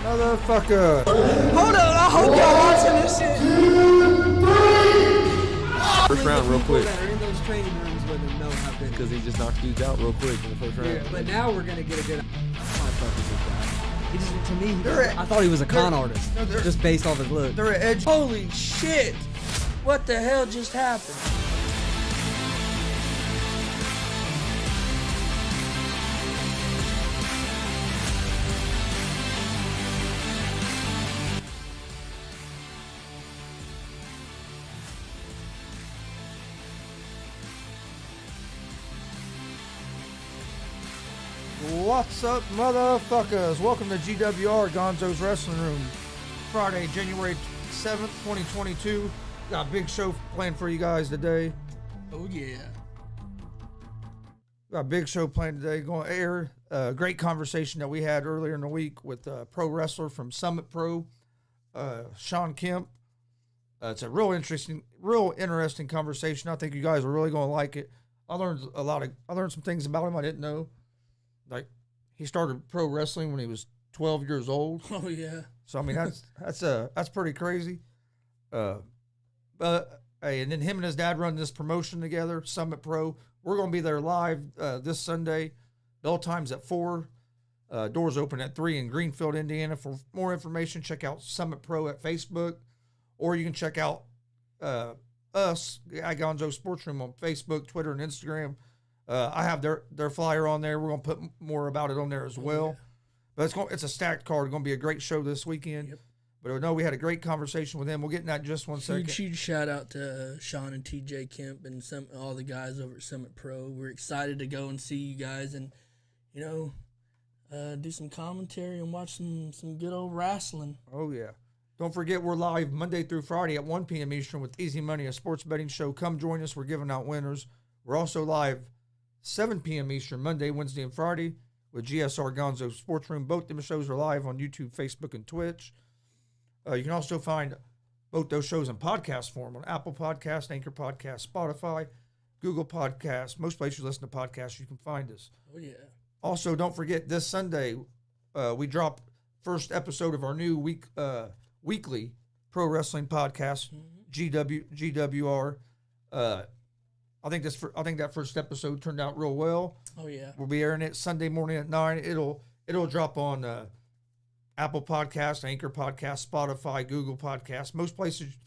Motherfucker. Hold on, I hope y'all watching this shit. First round, real quick. That are in those training rooms with him know how good. Because he just knocked dudes out real quick in the first round. Yeah, but now we're gonna get a good. He just, to me, I thought he was a con artist, just based off his look. They're at edge. Holy shit! What the hell just happened? What's up, motherfuckers? Welcome to G.W.R. Gonzo's Wrestling Room. Friday, January 7th, 2022. Got a big show planned for you guys today. Oh yeah. Got a big show planned today. Going to air a great conversation that we had earlier in the week with a pro wrestler from Summit Pro, Shawn Kemp. It's a real interesting conversation. I think you guys are really going to like it. I learned some things about him I didn't know. Like, he started pro wrestling when he was 12 years old. Oh yeah. So I mean that's pretty crazy. But hey, and then him and his dad run this promotion together, Summit Pro. We're gonna be there live this Sunday. Bell time's at 4. Doors open at 3 in Greenfield, Indiana. For more information, check out Summit Pro at Facebook, or you can check out us at Gonzo Sports Room on Facebook, Twitter, and Instagram. I have their flyer on there. We're gonna put more about it on there as well. Yeah. But it's a stacked card. Going to be a great show this weekend. Yep. But I know we had a great conversation with him. We'll get in that in just one second. Huge shout out to Shawn and TJ Kemp and all the guys over at Summit Pro. We're excited to go and see you guys and do some commentary and watch some good old wrestling. Oh yeah. Don't forget we're live Monday through Friday at 1 p.m. Eastern with Easy Money, a sports betting show. Come join us. We're giving out winners. We're also live 7 p.m. Eastern, Monday, Wednesday, and Friday with GSR Gonzo Sports Room. Both them shows are live on YouTube, Facebook, and Twitch. You can also find both those shows in podcast form on Apple Podcasts, Anchor Podcasts, Spotify, Google Podcasts. Most places you listen to podcasts, you can find us. Oh, yeah. Also, don't forget, this Sunday, we drop first episode of our new weekly pro wrestling podcast, G.W.R. I think that first episode turned out real well. Oh yeah. We'll be airing it Sunday morning at 9. It'll drop on Apple Podcasts, Anchor Podcasts, Spotify, Google Podcasts. Most places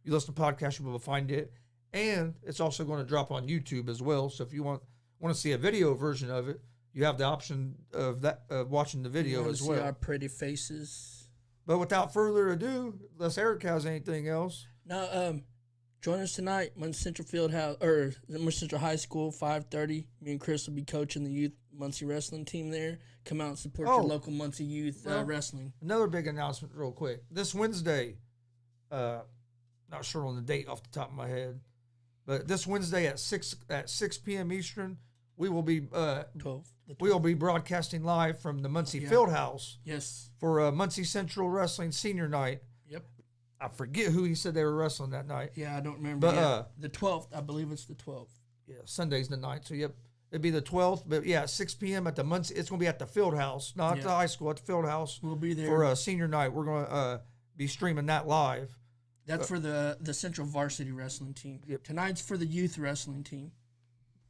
you listen to podcasts, you'll be able to find it. And it's also going to drop on YouTube as well. So if you want to see a video version of it, you have the option of watching the video as well. See our pretty faces. But without further ado, unless Eric has anything else. No, join us tonight, Muncie Central Fieldhouse or Muncie Central High School, 5:30. Me and Chris will be coaching the youth Muncie wrestling team there. Come out and support your local Muncie youth wrestling. Another big announcement, real quick. This Wednesday, not sure on the date off the top of my head, but this Wednesday at 6 p.m. Eastern, we will be we will be broadcasting live from the Muncie Fieldhouse. Yes. For Muncie Central Wrestling Senior Night. Yep. I forget who he said they were wrestling that night. Yeah, I don't remember. But the 12th, I believe it's the 12th. Yeah, Sunday's the 9th. So yep, it'd be the 12th. But yeah, 6 p.m. at the Muncie. It's going to be at the Fieldhouse, not at the high school, at the Fieldhouse. We'll be there for Senior Night. We're going to be streaming that live. That's for the Central Varsity Wrestling team. Yep. Tonight's for the youth wrestling team.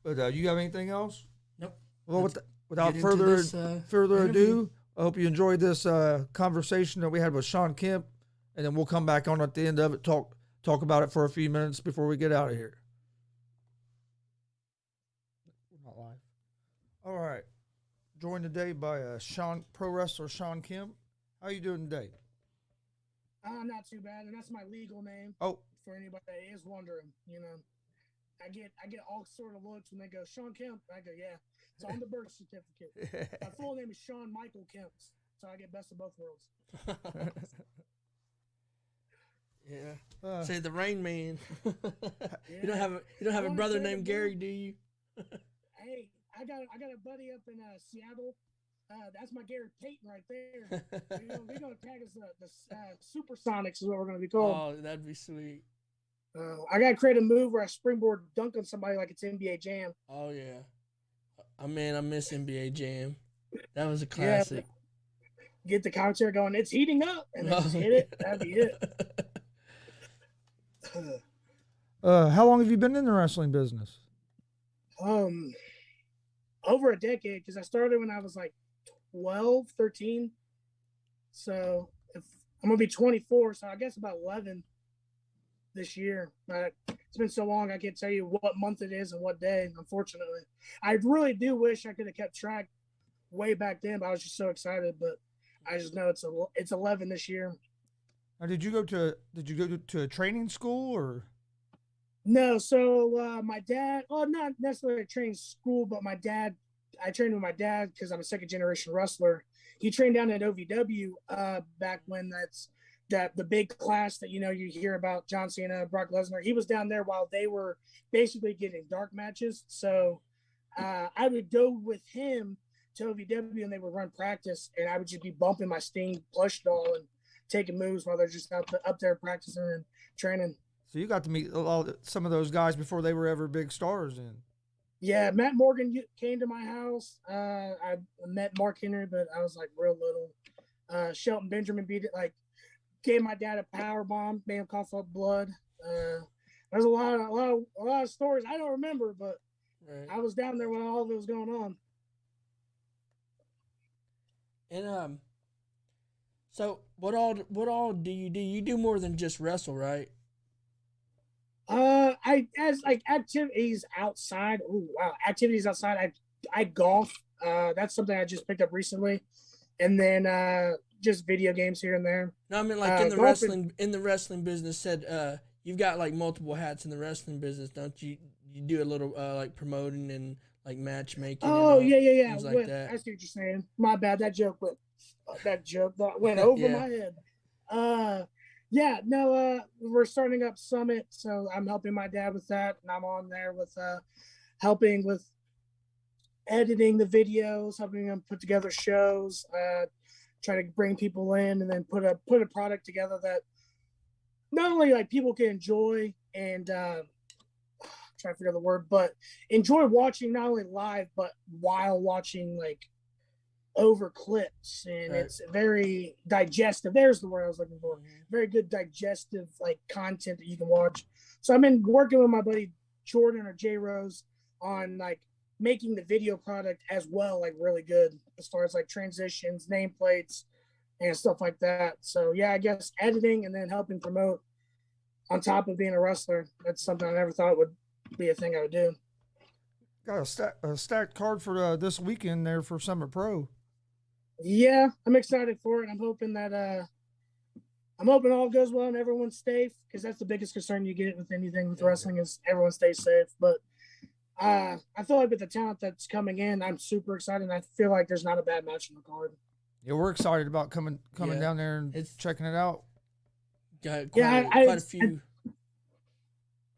But you have anything else? Nope. Well, without further ado, I hope you enjoyed this conversation that we had with Shawn Kemp. And then we'll come back on at the end of it, talk about it for a few minutes before we get out of here. We're not live. All right. Joined today by pro wrestler Shawn Kemp. How you doing today? Not too bad, and that's my legal name. Oh, for anybody that is wondering, I get all sort of looks when they go Shawn Kemp. I go, yeah, it's on the birth certificate. My full name is Shawn Michael Kemp, so I get best of both worlds. Yeah. Say the Rain Man. You don't have a brother named Gary, do you? Hey, I got a buddy up in Seattle. That's my Gary Payton right there. We're gonna tag us the Supersonics is what we're gonna be called. Oh, that'd be sweet. I gotta create a move where I springboard dunk on somebody like it's NBA Jam. Oh yeah. I miss NBA Jam. That was a classic. get the commentary going, it's heating up, and then just hit it. That'd be it. How long have you been in the wrestling business? Over a decade, because I started when I was like 12, 13. So if I'm gonna be 24, so I guess about 11 this year. But it's been so long, I can't tell you what month it is and what day. Unfortunately, I really do wish I could have kept track way back then, but I was just so excited. But I just know it's 11 this year. Now, did you go to a training school or? No, so my dad, well, not necessarily a training school, but I trained with my dad because I'm a second generation wrestler. He trained down at OVW back when the big class that you hear about, John Cena, Brock Lesnar. He was down there while they were basically getting dark matches. So I would go with him to OVW and they would run practice, and I would just be bumping my Sting plush doll and taking moves while they're just up there practicing and training. So you got to meet some of those guys before they were ever big stars then. Yeah, Matt Morgan came to my house. I met Mark Henry, but I was like real little. Shelton Benjamin gave my dad a power bomb, made him cough up blood. There's a lot of stories I don't remember, but right. I was down there when all of it was going on. And so what all do you do? You do more than just wrestle, right? Activities outside. Oh wow, activities outside. I golf. That's something I just picked up recently, and then just video games here and there. No, I mean in the wrestling business. Said you've got like multiple hats in the wrestling business, don't you? You do a little like promoting and like matchmaking. Oh yeah. Things like that. I see what you're saying. My bad. That joke went over my head. Yeah, no, we're starting up Summit, so I'm helping my dad with that, and I'm on there with helping with editing the videos, helping them put together shows, try to bring people in, and then put a product together that not only like people can enjoy and trying to figure out the word, but enjoy watching not only live but while watching like over clips, and right. It's very digestive. There's the word I was looking for. Very good digestive like content that you can watch. So I've been working with my buddy Jordan or J Rose on like making the video product as well, like really good as far as like transitions, nameplates, and stuff like that. So yeah, I guess editing and then helping promote on top of being a wrestler. That's something I never thought would be a thing I would do. Got a stacked card for this weekend there for Summit Pro. Yeah, I'm excited for it. I'm hoping all goes well and everyone's safe, because that's the biggest concern you get with anything with wrestling is everyone stays safe. But I feel like with the talent that's coming in, I'm super excited. And I feel like there's not a bad match on the card. Yeah, we're excited about coming down there and checking it out. Got quite a few.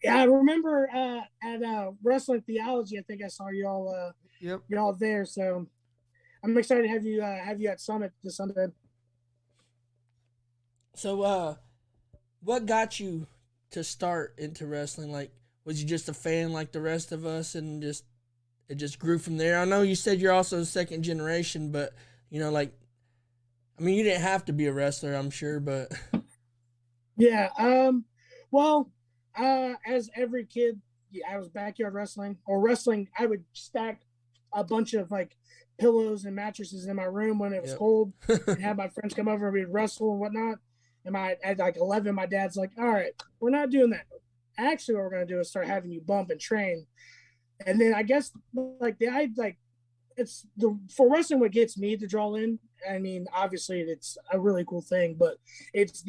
I remember at Wrestling Theology, I think I saw y'all. Y'all there, so I'm excited to have you at Summit this Sunday. So, what got you to start into wrestling? Like, was you just a fan like the rest of us, and it just grew from there? I know you said you're also second generation, but you didn't have to be a wrestler, I'm sure, but yeah. Well, as every kid, I was backyard wrestling or wrestling. I would stack a bunch of like pillows and mattresses in my room when it was cold, and have my friends come over and we'd wrestle and whatnot. And at like 11, my dad's like, all right, we're not doing that. Actually, what we're going to do is start having you bump and train. And then I guess for wrestling, what gets me to draw in, I mean, obviously it's a really cool thing, but it's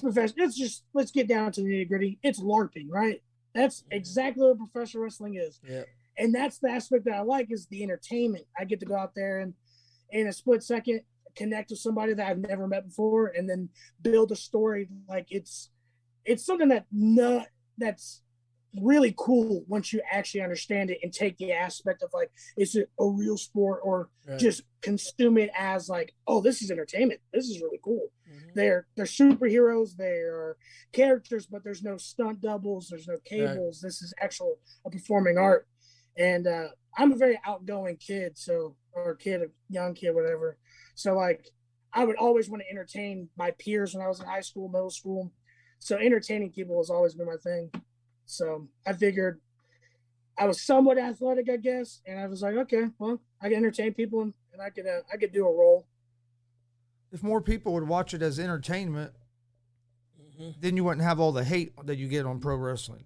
professional. It's just, let's get down to the nitty gritty. It's LARPing, right? That's exactly what professional wrestling is. Yeah. And that's the aspect that I like, is the entertainment. I get to go out there and in a split second connect with somebody that I've never met before, and then build a story. Like it's something that's really cool once you actually understand it and take the aspect of like, is it a real sport, or just consume it as like, oh, this is entertainment. This is really cool. Mm-hmm. They're superheroes. They're characters, but there's no stunt doubles. There's no cables. Right. This is a performing art. And I'm a very outgoing kid, young kid, whatever. So like, I would always want to entertain my peers when I was in high school, middle school. So entertaining people has always been my thing. So I figured I was somewhat athletic, I guess, and I was like, okay, well, I can entertain people, and I could do a role. If more people would watch it as entertainment, then you wouldn't have all the hate that you get on pro wrestling.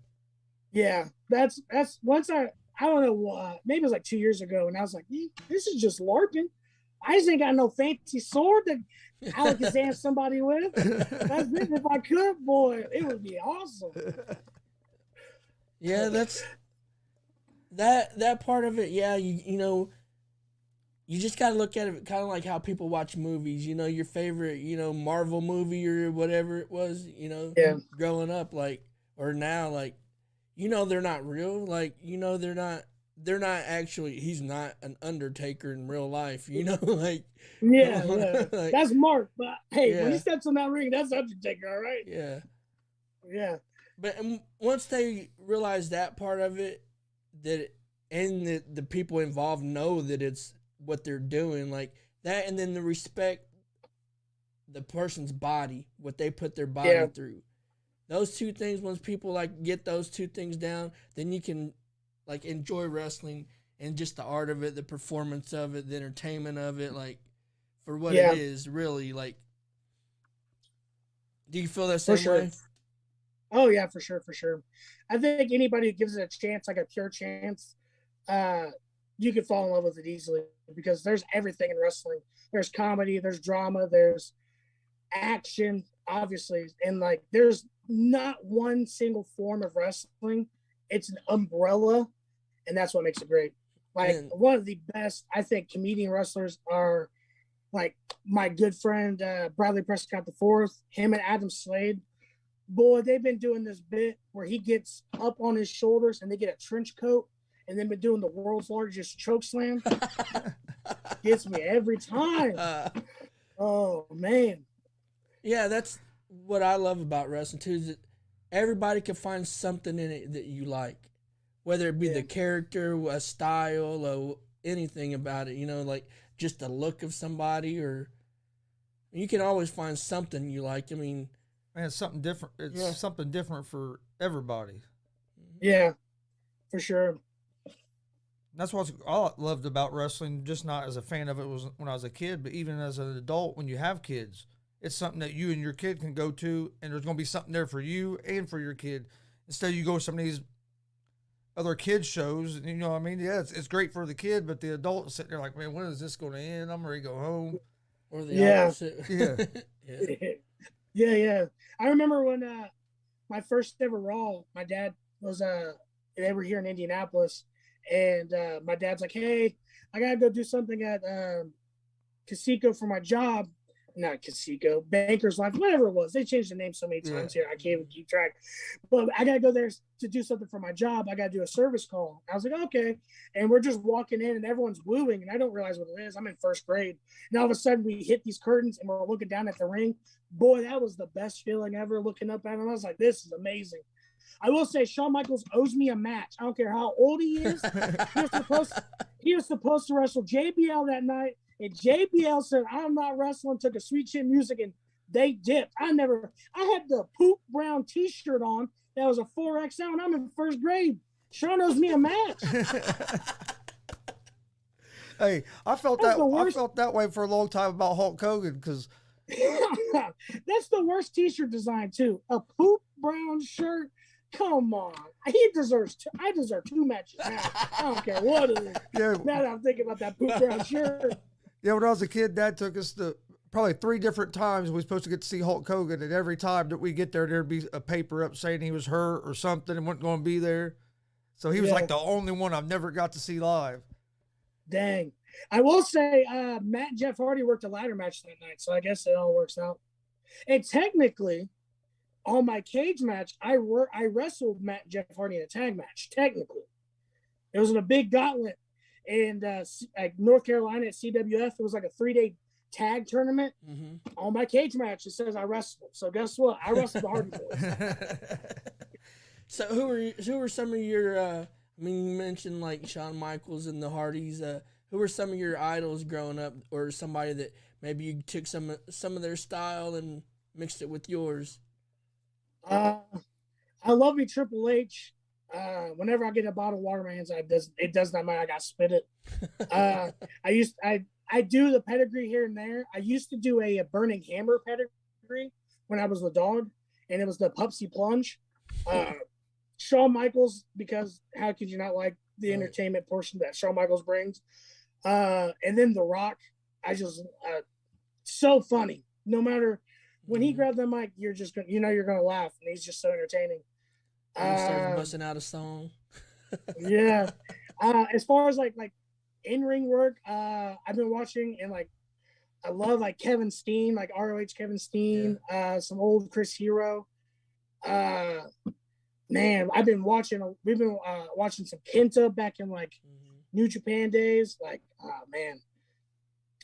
Yeah, that's once I don't know, maybe it was like 2 years ago, and I was like, this is just LARPing. I just ain't got no fancy sword that Alakazam somebody with. That's it. If I could, boy, it would be awesome. Yeah, that's that part of it. Yeah, you know, you just gotta look at it kind of like how people watch movies. You know, your favorite, you know, Marvel movie or whatever it was. You know, growing up, like, or now, like, you know, they're not real. Like, you know, they're not actually. He's not an Undertaker in real life. You know, like, yeah, like, that's Mark. But hey, when he steps on that ring, that's Undertaker, all right? Yeah. But once they realize that part of it, and the people involved know that it's what they're doing, like that, and then the respect the person's body, what they put their body through. Those two things, once people like get those two things down, then you can like enjoy wrestling and just the art of it, the performance of it, the entertainment of it, like for what it is, really. Like, do you feel that same way? Oh yeah, for sure. I think anybody who gives it a chance, like a pure chance, you can fall in love with it easily because there's everything in wrestling. There's comedy, there's drama, there's action, obviously, and like there's not one single form of wrestling. It's an umbrella, and that's what makes it great. Like one of the best, I think, comedian wrestlers are like my good friend Bradley Prescott IV, him and Adam Slade. Boy, they've been doing this bit where he gets up on his shoulders and they get a trench coat and then been doing the world's largest choke slam. Gets me every time. Oh, man. Yeah, that's what I love about wrestling, too, is that everybody can find something in it that you like, whether it be the character, a style, or anything about it, you know, like just the look of somebody, or you can always find something you like. I mean, man, it's something different. It's something different for everybody. Yeah, for sure. That's what I loved about wrestling, just not as a fan of it was when I was a kid, but even as an adult, when you have kids, it's something that you and your kid can go to, and there's going to be something there for you and for your kid. Instead, you go to some of these other kids shows, and you know what I mean? Yeah, it's great for the kid, but the adult sitting there like, man, when is this going to end? I'm ready to go home. Or the opposite. Yeah. I remember when my first ever Raw, my dad was they were here in Indianapolis, and my dad's like, hey, I gotta go do something at Casico for my job. Not Casico, Banker's Life, whatever it was. They changed the name so many times here, I can't even keep track. But I gotta go there to do something for my job. I gotta do a service call. I was like, okay. And we're just walking in and everyone's wooing, and I don't realize what it is. I'm in first grade. And all of a sudden we hit these curtains and we're looking down at the ring. Boy, that was the best feeling ever, looking up at him. I was like, this is amazing. I will say Shawn Michaels owes me a match. I don't care how old he is. He was supposed to wrestle JBL that night. And JBL said, I'm not wrestling, took a sweet chin music, and they dipped. I had the poop brown t-shirt on that was a 4XL, and I'm in first grade. Shawn owes me a match. Hey, I felt that way for a long time about Hulk Hogan, because that's the worst t-shirt design too. A poop brown shirt. Come on. I deserve 2 matches now. I don't care what it is. Yeah. Now that I'm thinking about that poop brown shirt. Yeah, when I was a kid, Dad took us to probably 3 different times we were supposed to get to see Hulk Hogan, and every time that we get there, there'd be a paper up saying he was hurt or something and wasn't going to be there. So he was like the only one I've never got to see live. Dang. I will say Matt and Jeff Hardy worked a ladder match that night, so I guess it all works out. And technically, on my cage match, I wrestled Matt and Jeff Hardy in a tag match, technically. It was in a big gauntlet. And at North Carolina at CWF, it was like a 3-day tag tournament. Mm-hmm. On my cage match, it says I wrestled. So guess what? I wrestled the Hardy Boys. So who are some of your? I mean, you mentioned like Shawn Michaels and the Hardys. who were some of your idols growing up, or somebody that maybe you took some of their style and mixed it with yours? I love me Triple H. Whenever I get a bottle of water in my hands, it does not matter. I got to spit it. I do the pedigree here and there. I used to do a Burning Hammer pedigree when I was the dog, and it was the Pupsy Plunge. Shawn Michaels, because how could you not like the entertainment portion that Shawn Michaels brings? And then The Rock. I just so funny. No matter when he grabbed the mic, you're just gonna, you're gonna laugh, and he's just so entertaining. And he starts busting out a song. Yeah. As far as like in-ring work, I've been watching, and like I love like Kevin Steen, like ROH Kevin Steen, some old Chris Hero. Man, we've been watching some Kenta back in like New Japan days. Like, man,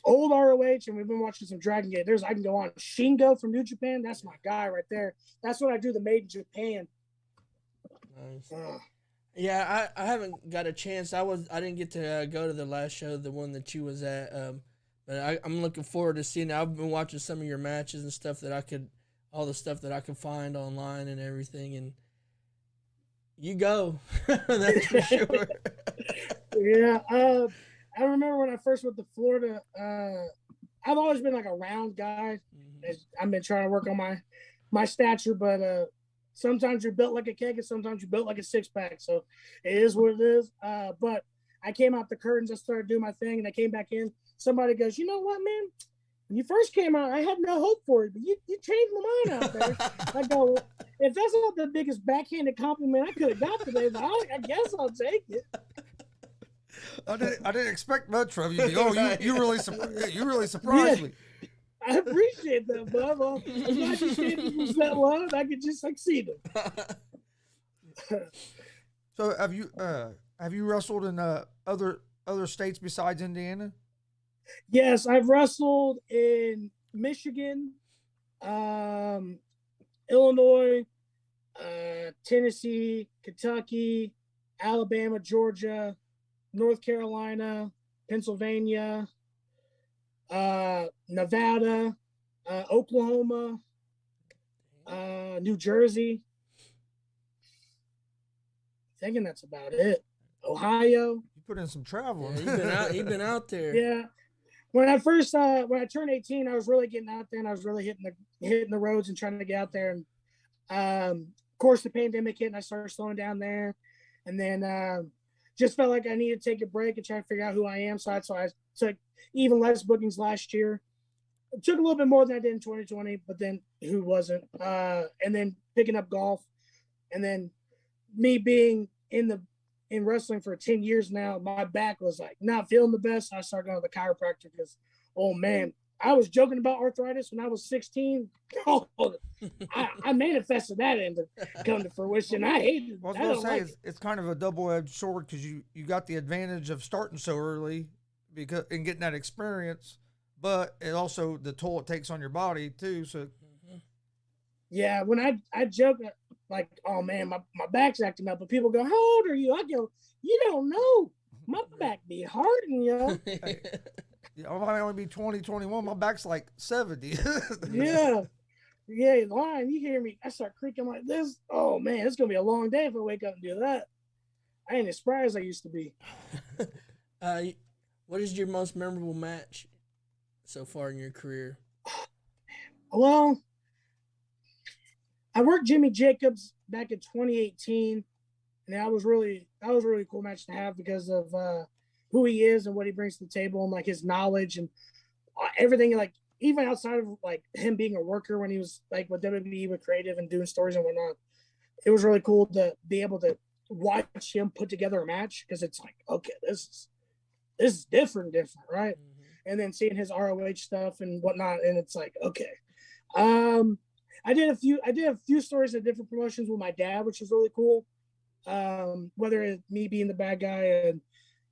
old ROH, and we've been watching some Dragon Gate. I can go on. Shingo from New Japan, that's my guy right there. That's what I do, the Made in Japan. Nice. Yeah, I haven't got a chance. I didn't get to go to the last show, the one that you was at. But I'm looking forward to seeing it. I've been watching some of your matches and stuff all the stuff that I could find online and everything. And you go, that's for sure. Yeah, I remember when I first went to Florida. I've always been like a round guy. I've been trying to work on my stature, but sometimes you're built like a keg, and sometimes you're built like a six-pack. So it is what it is. But I came out the curtains. I started doing my thing, and I came back in. Somebody goes, "You know what, man? When you first came out, I had no hope for it, but you changed my mind out there." I go, if that's not the biggest backhanded compliment I could have got today, but I guess I'll take it. I didn't expect much from you. Oh, you really surprised me. I appreciate that, bud. Well, I'm glad you said it was that low, and I could just succeed it. So have you wrestled in other states besides Indiana? Yes, I've wrestled in Michigan, Illinois, Tennessee, Kentucky, Alabama, Georgia, North Carolina, Pennsylvania, Nevada, Oklahoma, New Jersey. Thinking that's about it. Ohio. You put in some travel. Yeah, you've been out there. Yeah. When I turned 18, I was really getting out there, and I was really hitting the roads and trying to get out there. And of course, the pandemic hit, and I started slowing down there. And then just felt like I needed to take a break and try to figure out who I am. So I took even less bookings last year. It took a little bit more than I did in 2020, but then who wasn't? And then picking up golf, and then me being in wrestling for 10 years now, my back was like not feeling the best. I started going to the chiropractor because, oh man, I was joking about arthritis when I was 16. Oh, I manifested that into come to fruition. I hated it. Well, I was going to say, it's kind of a double-edged sword because you got the advantage of starting so early and getting that experience, but it also the toll it takes on your body too. So, yeah, when I joke like, oh man, my back's acting up, but people go, how old are you? I go, you don't know. My back be hurting, yo. Hey, I might only be 20, 21. My back's like 70. Yeah. Yeah, lying. You hear me? I start creaking like this. Oh man, it's gonna be a long day if I wake up and do that. I ain't as spry as I used to be. What is your most memorable match so far in your career? Well, I worked Jimmy Jacobs back in 2018, and that was really a cool match to have because of who he is and what he brings to the table, and like his knowledge and everything. Like even outside of like him being a worker when he was like with WWE with creative and doing stories and whatnot, it was really cool to be able to watch him put together a match because it's like, okay, this is different, right? Mm-hmm. And then seeing his ROH stuff and whatnot, and it's like, okay. I did a few stories at different promotions with my dad, which was really cool. Whether it's me being the bad guy and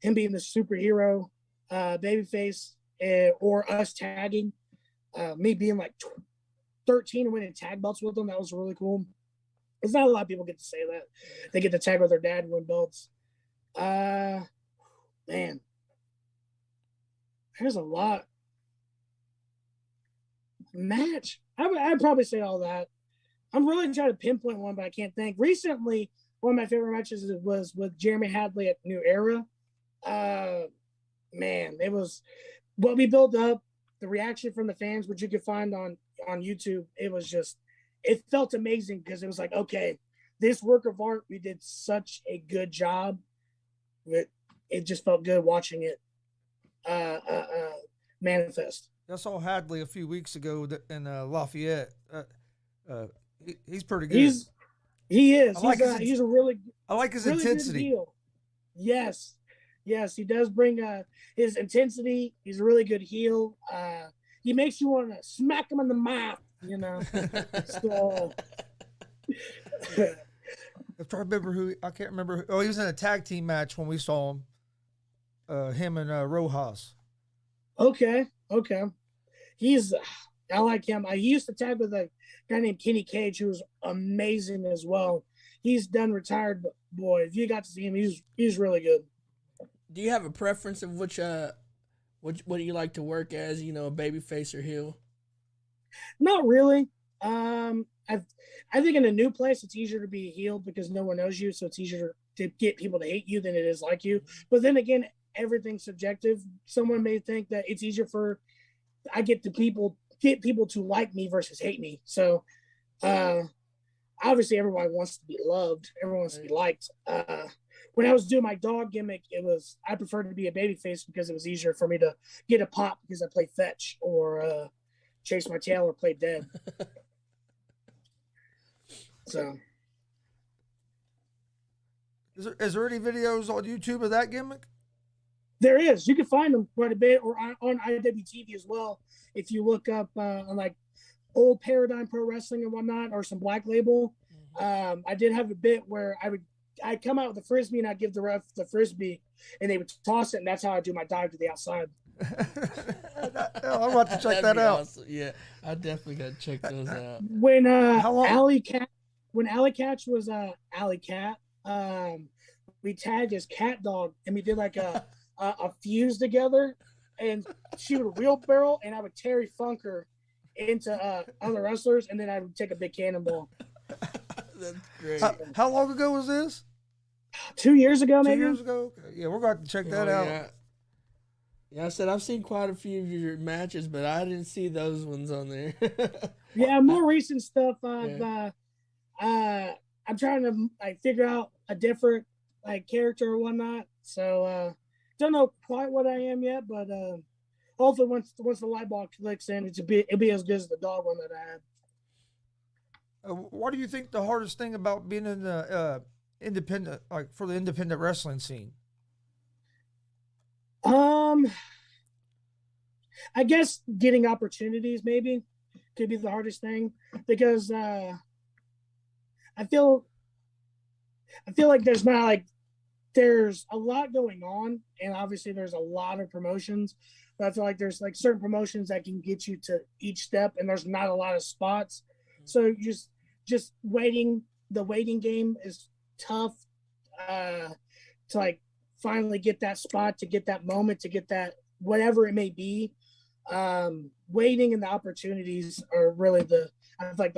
him being the superhero, babyface, or us tagging, me being like 13 and winning tag belts with them, that was really cool. It's not a lot of people get to say that. They get to tag with their dad and win belts. Man. There's a lot. Match. I'd probably say all that. I'm really trying to pinpoint one, but I can't think. Recently, one of my favorite matches was with Jeremy Hadley at New Era. Man, it was what we built up, the reaction from the fans, which you could find on YouTube. It felt amazing because it was like, okay, this work of art, we did such a good job. It just felt good watching it manifest. I saw Hadley a few weeks ago in Lafayette. He's pretty good. He is. He's a really. I like his really intensity. Good heel. Yes, he does bring his intensity. He's a really good heel. He makes you want to smack him in the mouth. So. I'm trying to remember who. I can't remember. Oh, he was in a tag team match when we saw him. Him and Rojas. Okay. I like him. I used to tag with a guy named Kenny Cage, who was amazing as well. He's done retired, but boy, if you got to see him, he's really good. Do you have a preference of what do you like to work as? A baby face or heel? Not really. I think in a new place, it's easier to be a heel because no one knows you, so it's easier to get people to hate you than it is like you. But then again, everything's subjective. Someone may think that it's easier I get people to like me versus hate me. So obviously everyone wants to be loved. Everyone wants to be liked. When I was doing my dog gimmick, I preferred to be a babyface because it was easier for me to get a pop because I played fetch or chase my tail or play dead. So is there any videos on YouTube of that gimmick? There is. You can find them quite a bit, or on IWTV as well. If you look up on like old Paradigm Pro Wrestling and whatnot, or some Black Label. I did have a bit where I'd come out with the frisbee and I'd give the ref the frisbee, and they would toss it, and that's how I do my dive to the outside. I want to check that out. Awesome. Yeah, I definitely got to check those out. When Alley Catch was Alley Cat, we tagged as Cat Dog, and we did like a fuse together, and she would wheelbarrow, and I would Terry Funk her into other wrestlers, and then I would take a big cannonball. That's great. How long ago was this? 2 years ago, maybe. 2 years ago. Okay. Yeah, we're going to check that out. Yeah, I said I've seen quite a few of your matches, but I didn't see those ones on there. Yeah, more recent stuff. I'm trying to figure out a different character or whatnot. So don't know quite what I am yet, but hopefully once the light bulb clicks in, it'll be as good as the dog one that I had. What do you think the hardest thing about being in the independent, for the independent wrestling scene? I guess getting opportunities maybe could be the hardest thing, because I feel like there's a lot going on, and obviously there's a lot of promotions, but I feel like there's certain promotions that can get you to each step, and there's not a lot of spots. So just waiting, the waiting game is tough to finally get that spot, to get that moment, to get that whatever it may be. Waiting and the opportunities are really the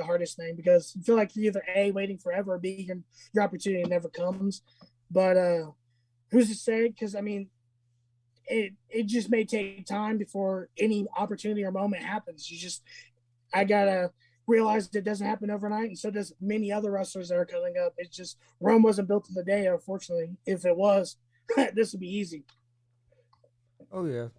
hardest thing, because you feel like you're either A, waiting forever, or B, your opportunity never comes. But who's to say? Because it just may take time before any opportunity or moment happens. I gotta realize it doesn't happen overnight, and so does many other wrestlers that are coming up. It's just Rome wasn't built in a day, unfortunately. If it was, this would be easy. Oh yeah,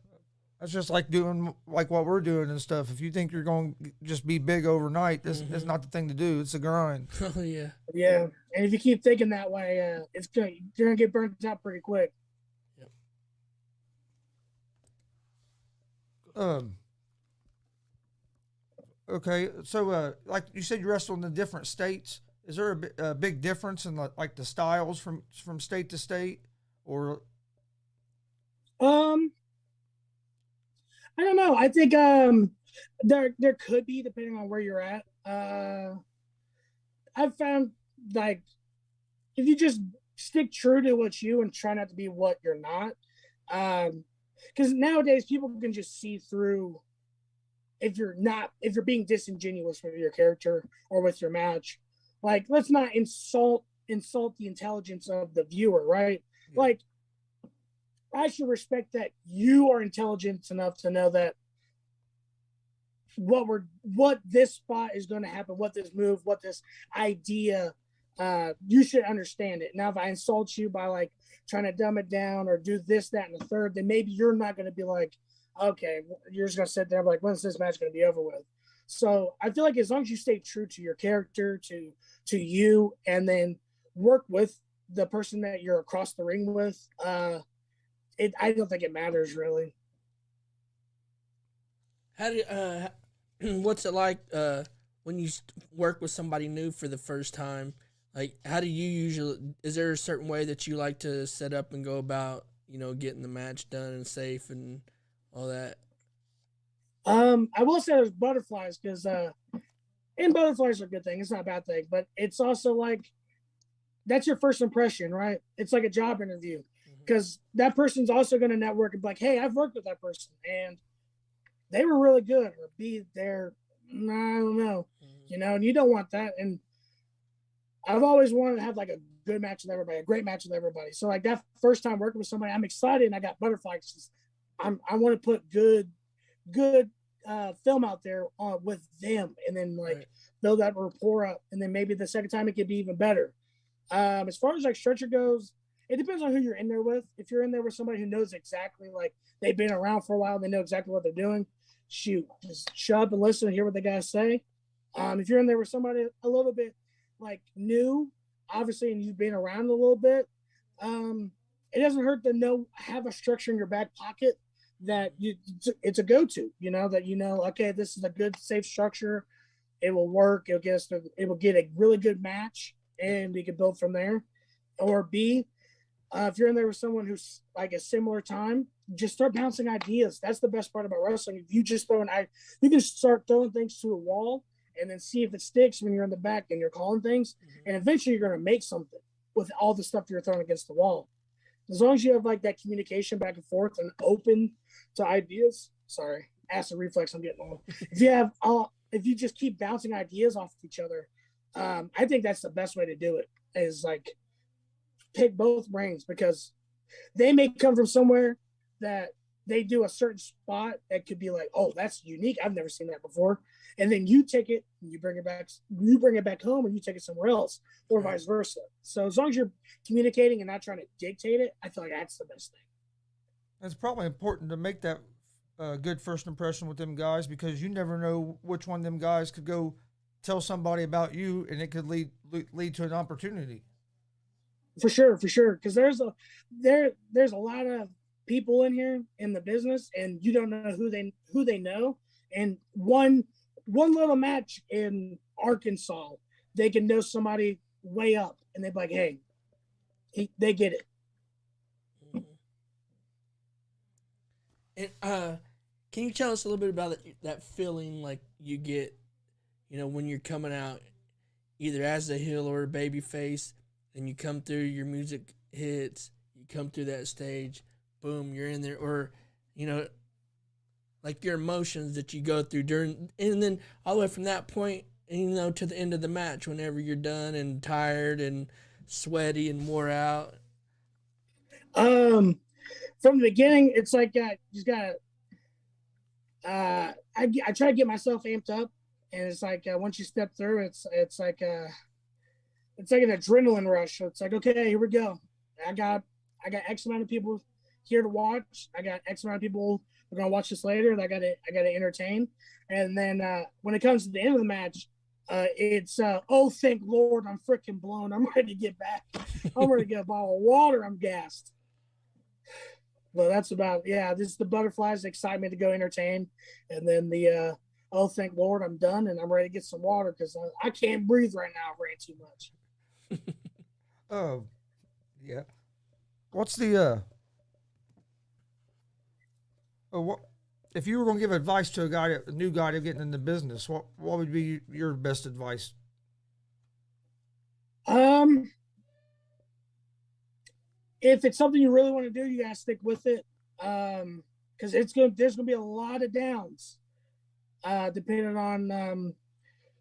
that's just like doing what we're doing and stuff. If you think you're going to just be big overnight, this is not the thing to do. It's a grind. Oh yeah, yeah. And if you keep thinking that way, you're gonna get burnt out pretty quick. Yep. Okay, so like you said, you wrestle in the different states. Is there a big difference in the styles from state to state, or? I don't know. I think there could be, depending on where you're at. I've found if you just stick true to what you and try not to be what you're not, because nowadays people can just see through if you're being disingenuous with your character or with your match. Like, let's not insult the intelligence of the viewer, right? Yeah. Like, I should respect that you are intelligent enough to know that what this spot is going to happen, what this move, what this idea, you should understand it. Now, if I insult you by like trying to dumb it down or do this, that, and the third, then maybe you're not going to be like, okay, you're just going to sit there like, when's this match going to be over with? So I feel like as long as you stay true to your character, to you, and then work with the person that you're across the ring with, I don't think it matters really. How do what's it like when you work with somebody new for the first time? Like, how do you usually? Is there a certain way that you like to set up and go about, getting the match done and safe and all that? I will say there's butterflies because and butterflies are a good thing. It's not a bad thing, but it's also like that's your first impression, right? It's like a job interview because that person's also going to network and be like, hey, I've worked with that person and they were really good, or B, they're, I don't know, and you don't want that. And I've always wanted to have like a good match with everybody, a great match with everybody. So like that first time working with somebody, I'm excited and I got butterflies. I want to put good film out there with them and then like build that rapport up. And then maybe the second time it could be even better. As far as like stretcher goes, it depends on who you're in there with. If you're in there with somebody who knows exactly, like they've been around for a while, they know exactly what they're doing, shoot, just shut up and listen and hear what they got to say. If you're in there with somebody a little bit like new, obviously, and you've been around a little bit, it doesn't hurt to have a structure in your back pocket that it's a go-to, okay, this is a good, safe structure. It will work. It will get a really good match and we can build from there. Or B, if you're in there with someone who's like a similar time, just start bouncing ideas. That's the best part about wrestling. If you just you can start throwing things to a wall and then see if it sticks when you're in the back and you're calling things. And eventually you're going to make something with all the stuff you're throwing against the wall. As long as you have like that communication back and forth and open to ideas. Sorry, acid reflex, I'm getting old. If you just keep bouncing ideas off of each other, I think that's the best way to do it, is like pick both brains, because they may come from somewhere that they do a certain spot that could be like, oh, that's unique, I've never seen that before. And then you take it and you bring it back home, and you take it somewhere else, or vice versa. So as long as you're communicating and not trying to dictate it, I feel like that's the best thing. It's probably important to make that good first impression with them guys, because you never know which one of them guys could go tell somebody about you, and it could lead to an opportunity. For sure. Because there's a lot of people in here in the business, and you don't know who they know. And one little match in Arkansas, they can know somebody way up, and they're like, hey, they get it. And can you tell us a little bit about that feeling like you get, when you're coming out either as a heel or a baby face, and you come through, your music hits, you come through that stage, boom, you're in there, or, like your emotions that you go through during, and then all the way from that point, to the end of the match, whenever you're done and tired and sweaty and wore out. From the beginning, it's like you just gotta. I try to get myself amped up, and it's like once you step through, it's like an adrenaline rush. So it's like, okay, here we go. I got X amount of people here to watch. I got X amount of people who are gonna watch this later. And I gotta entertain. And then when it comes to the end of the match, it's oh, thank Lord, I'm freaking blown. I'm ready to get back. I'm ready to get a bottle of water. I'm gassed. Well, that's about, this is the butterflies, the excitement to go entertain. And then the, oh, thank Lord, I'm done and I'm ready to get some water because I can't breathe right now. I've ran too much. Oh, yeah. What's the, what, if you were going to give advice to a new guy to getting into business, what would be your best advice? If it's something you really want to do, you gotta stick with it. because there's gonna be a lot of downs, depending on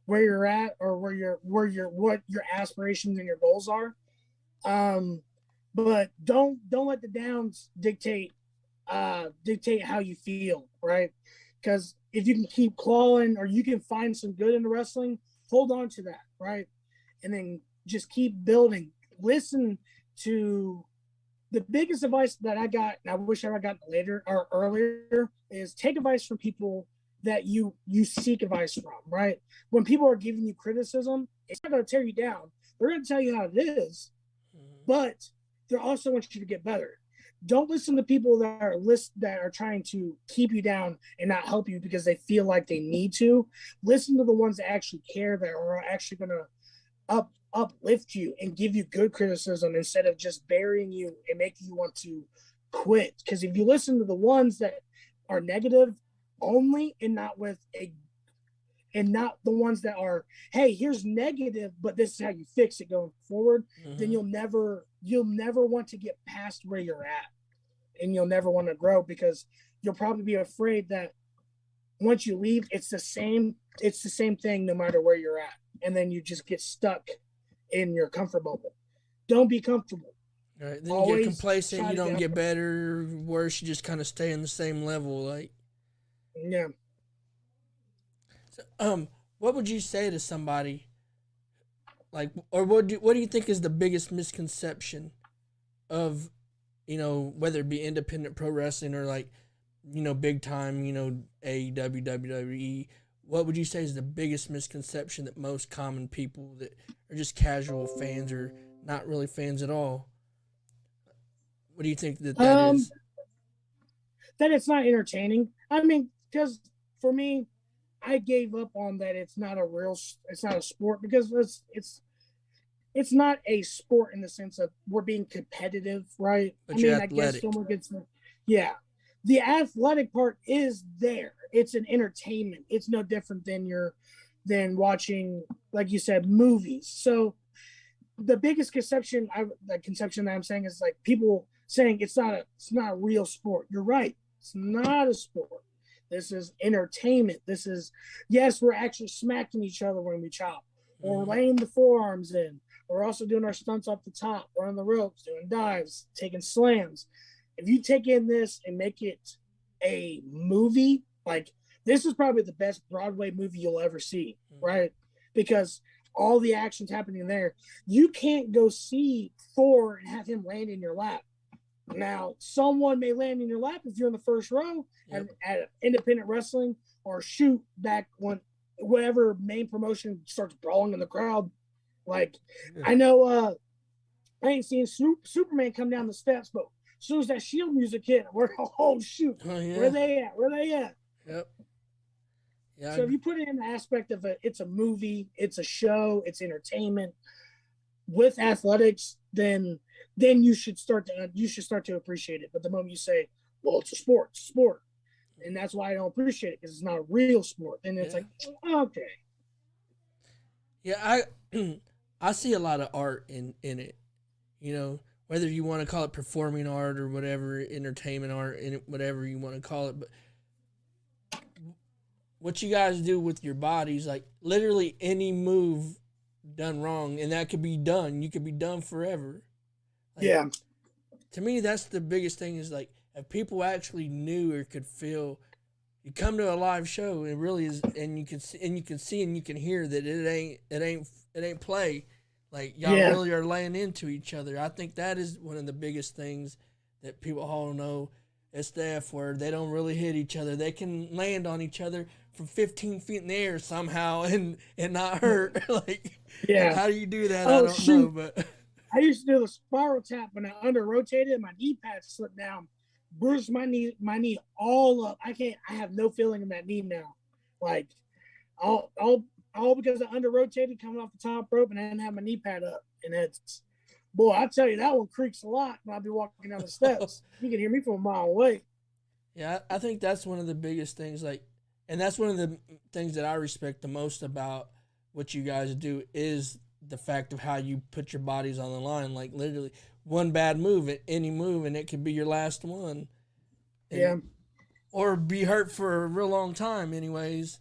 where you're at or what your aspirations and your goals are. But don't let the downs dictate how you feel, right? Because if you can keep clawing or you can find some good in the wrestling, hold on to that, right? And then just keep building. Listen to the biggest advice that I got, and I wish I had gotten later or earlier, is take advice from people that you seek advice from, right? When people are giving you criticism, it's not going to tear you down. They're going to tell you how it is, but they also want you to get better. Don't listen to people that are trying to keep you down and not help you because they feel like they need to. Listen to the ones that actually care, that are actually going to uplift you and give you good criticism instead of just burying you and making you want to quit. Because if you listen to the ones that are negative only and not the ones that are, hey, here's negative, but this is how you fix it going forward, then you'll never want to get past where you're at, and you'll never want to grow because you'll probably be afraid that once you leave, it's the same thing no matter where you're at, and then you just get stuck in your comfort bubble. Don't be comfortable. All right, then you get complacent. You don't get better, worse. You just kind of stay in the same level, like. Yeah. So, what would you say to somebody, like, or what do you think is the biggest misconception of, whether it be independent pro wrestling or like, big time, AEW, WWE? What would you say is the biggest misconception that most common people that are just casual fans or not really fans at all? What do you think that is? That it's not entertaining. I mean, because for me, I gave up on that. It's not a sport because it's not a sport in the sense of we're being competitive, right? But you're athletic. I guess someone gets, yeah. The athletic part is there. It's an entertainment. It's no different than watching, like you said, movies. So the biggest conception that I'm saying is like people saying it's not a real sport. You're right. It's not a sport. This is entertainment. This is, yes, we're actually smacking each other when we chop, or laying the forearms in. We're also doing our stunts off the top, running the ropes, doing dives, taking slams. If you take in this and make it a movie, like this is probably the best Broadway movie you'll ever see, right? Because all the action's happening there. You can't go see Thor and have him land in your lap. Now, someone may land in your lap if you're in the first row at independent wrestling, or shoot back when whatever main promotion starts brawling in the crowd. Like, I know I ain't seen Superman come down the steps, but as soon as that Shield music hit, we're shoot, where they at? Yep. Yeah. So if you put it in the aspect of it's a movie, it's a show, it's entertainment with athletics, then you should start to appreciate it. But the moment you say, well, it's a sport, and that's why I don't appreciate it, because it's not a real sport, then it's like, okay. Yeah, I see a lot of art in it, whether you want to call it performing art or whatever, entertainment art, whatever you want to call it. But what you guys do with your bodies, like literally any move done wrong, and that could be done. You could be done forever. Like, yeah. To me, that's the biggest thing is like if people actually knew or could feel. You come to a live show, it really is, and you can see and you can hear that it ain't play. Like y'all really are laying into each other. I think that is one of the biggest things that people all know. It's the F word. They don't really hit each other. They can land on each other from 15 feet in the air somehow and not hurt. Like, how do you do that? I don't know. But I used to do the spiral tap when I under rotated. My knee pad slipped down, bruised my knee all up. I have no feeling in that knee now. Like, all because I under rotated coming off the top rope and I didn't have my knee pad up. And it's, boy, I tell you, that one creaks a lot when I be walking down the steps. You can hear me from a mile away. Yeah, I think that's one of the biggest things. Like, and that's one of the things that I respect the most about what you guys do is the fact of how you put your bodies on the line. Like, literally, one bad move at any move, and it could be your last one. And or be hurt for a real long time, anyways.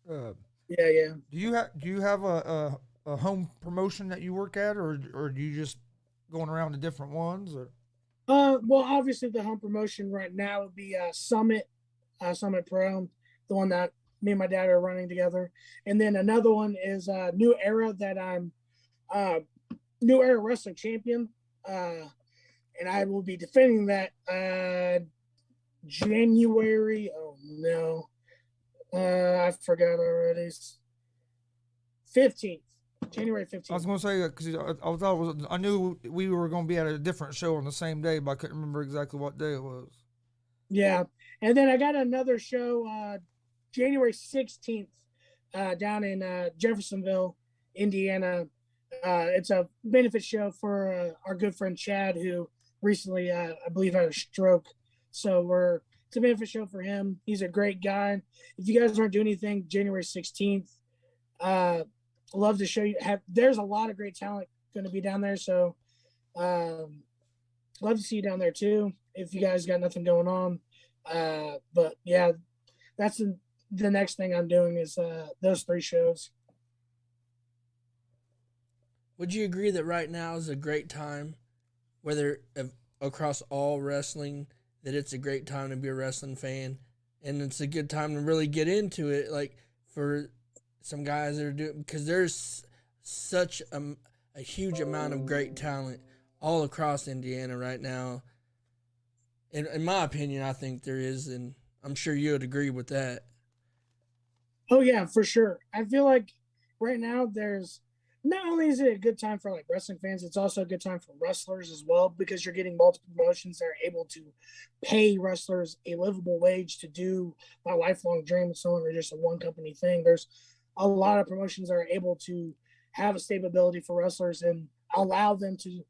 Uh, Yeah. do you have a home promotion that you work at, or do you just going around to different ones? Or Well, obviously the home promotion right now would be Summit Pro, the one that me and my dad are running together, and then another one is New Era that I'm New Era Wrestling Champion, and I will be defending that January. Oh no, I forgot already. 15th, January 15th. I was going to say because I thought it was, I knew we were going to be at a different show on the same day, but I couldn't remember exactly what day it was. Yeah, and then I got another show January 16th down in Jeffersonville, Indiana. It's a benefit show for our good friend Chad, who recently, I believe, had a stroke. So it's a benefit show for him. He's a great guy. If you guys aren't doing anything, January 16th, love to show you. There's a lot of great talent going to be down there. So love to see you down there too, if you guys got nothing going on. But yeah, that's the next thing I'm doing is those 3 shows. Would you agree that right now is a great time, whether across all wrestling, that it's a great time to be a wrestling fan, and it's a good time to really get into it, like for some guys that are doing, because there's such a huge amount of great talent all across Indiana right now. In my opinion, I think there is, and I'm sure you would agree with that. Oh yeah, for sure. I feel like right now there's not only is it a good time for like wrestling fans, it's also a good time for wrestlers as well, because you're getting multiple promotions that are able to pay wrestlers a livable wage to do my lifelong dream. It's no longer just a one company thing. There's a lot of promotions that are able to have a stability for wrestlers and allow them to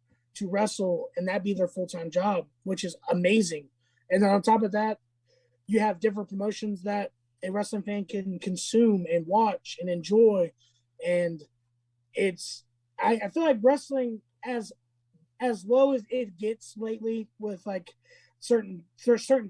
wrestle and that be their full-time job, which is amazing. And then on top of that, you have different promotions that a wrestling fan can consume and watch and enjoy. And I feel like wrestling, as low as it gets lately with like certain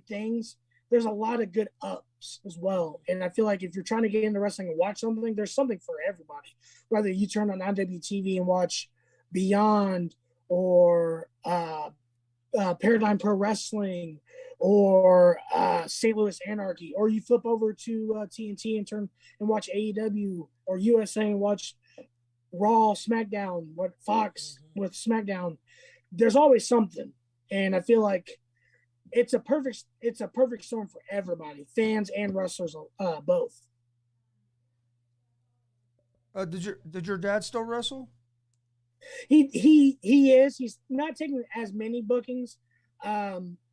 things, there's a lot of good ups as well. And I feel like if you're trying to get into wrestling and watch something, there's something for everybody. Whether you turn on IWTV and watch Beyond or Paradigm Pro Wrestling or St. Louis Anarchy, or you flip over to TNT and turn and watch AEW, or USA and watch Raw, SmackDown, what Fox with SmackDown. There's always something, and I feel like it's a perfect storm for everybody, fans and wrestlers, both. Did your dad still wrestle? He is. He's not taking as many bookings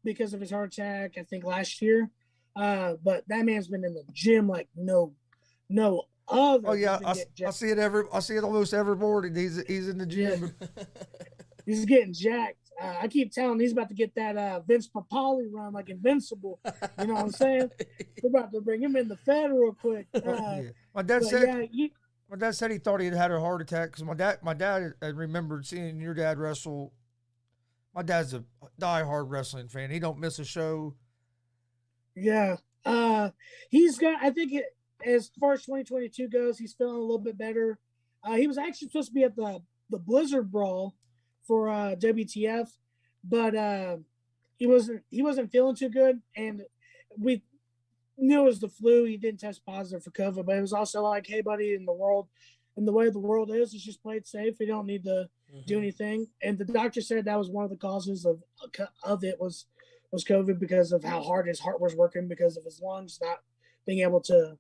because of his heart attack, I think last year. But that man's been in the gym like no other. Oh yeah, I see it almost every morning. He's in the gym. Yeah. He's getting jacked. I keep telling him he's about to get that Vince Papali run like Invincible. You know what I'm saying? We're about to bring him in the Fed real quick. Yeah. My dad said he thought he had a heart attack because my dad remembered seeing your dad wrestle. My dad's a diehard wrestling fan. He don't miss a show. Yeah. He's got, I think as far as 2022 goes, he's feeling a little bit better. He was actually supposed to be at the Blizzard Brawl for WTF, but he wasn't feeling too good, and we knew it was the flu. He didn't test positive for COVID, but it was also like, hey, buddy, in the way the world is, let's just play it safe. We don't need to do anything. And the doctor said that was one of the causes of it was COVID, because of how hard his heart was working because of his lungs not being able to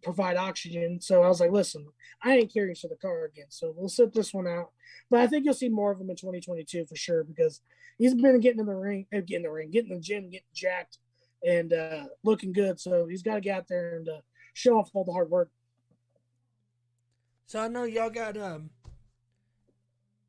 provide oxygen. So I was like, listen, I ain't carrying to the car again, so we'll sit this one out. But I think you'll see more of him in 2022 for sure, because he's been getting in the gym, getting jacked, and looking good. So he's got to get out there and show off all the hard work. So I know y'all got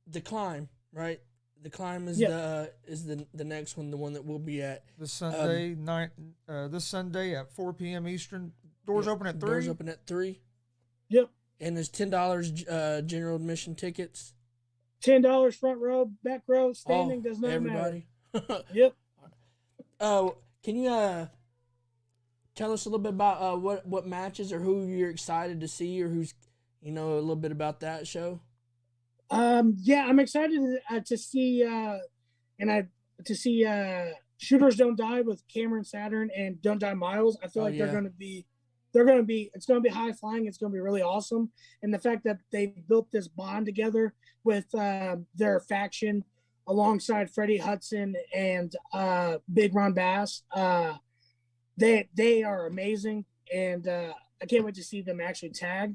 The Climb, right? The Climb is the next one, the one that we'll be at this Sunday night. This Sunday at 4 p.m. Eastern. Doors open at 3. Doors open at 3. Yep. And there's $10 general admission tickets. $10 front row, back row, standing, does not everybody. matter. Yep. Can you tell us a little bit about what matches or who you're excited to see or who's a little bit about that show? Yeah, I'm excited to see Shooters Don't Die with Cameron Saturn and Don't Die Miles. I feel like they're going to be it's going to be high flying. It's going to be really awesome. And the fact that they built this bond together with their faction alongside Freddie Hudson and Big Ron Bass, they are amazing. And I can't wait to see them actually tag.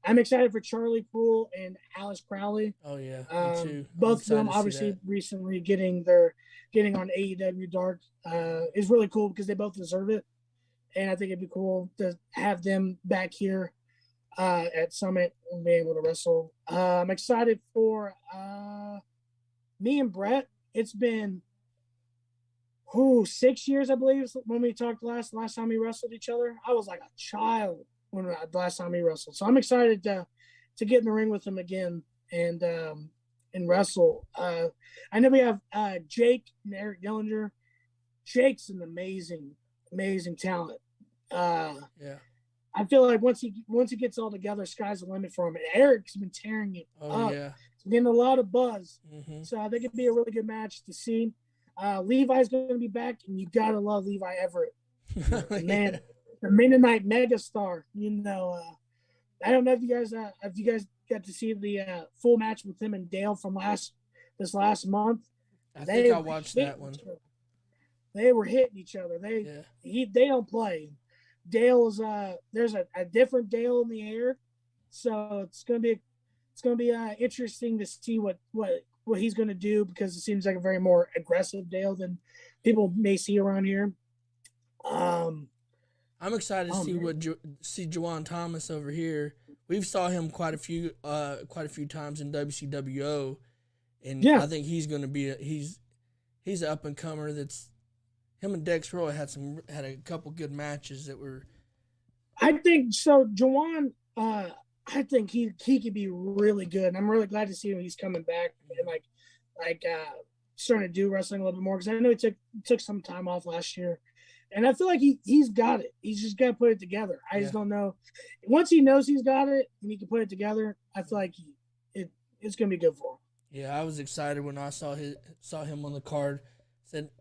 I'm excited for Charlie Poole and Alice Crowley. Oh yeah, me too. Both of them obviously recently getting on AEW Dark is really cool because they both deserve it, and I think it'd be cool to have them back here at Summit and be able to wrestle. I'm excited for me and Brett. It's been 6 years, I believe, when we talked last time we wrestled each other. I was like a child when the last time he wrestled. So I'm excited to get in the ring with him again and wrestle. I know we have Jake and Eric Dillinger. Jake's an amazing talent. Yeah. I feel like once he gets all together, sky's the limit for him. And Eric's been tearing it up. Yeah. He's getting a lot of buzz. Mm-hmm. So I think it'd be a really good match to see. Levi's going to be back, and you got to love Levi Everett. Man. The Mennonite megastar, I don't know if you guys got to see the full match with him and Dale from this last month. I think I watched that one. They were hitting each other. They don't play. Dale is there's a different Dale in the air, so it's gonna be interesting to see what he's gonna do because it seems like a very more aggressive Dale than people may see around here. I'm excited to see Juwan Thomas over here. We've saw him quite a few times in WCWO, and I think he's going to be he's an up and comer. That's him and Dex Roy had a couple good matches that were. I think so, Juwan. I think he could be really good, and I'm really glad to see him. He's coming back and like starting to do wrestling a little bit more because I know he took some time off last year. And I feel like he's got it. He's just got to put it together. I just don't know. Once he knows he's got it and he can put it together, I feel like it's going to be good for him. Yeah, I was excited when I saw him on the card. Said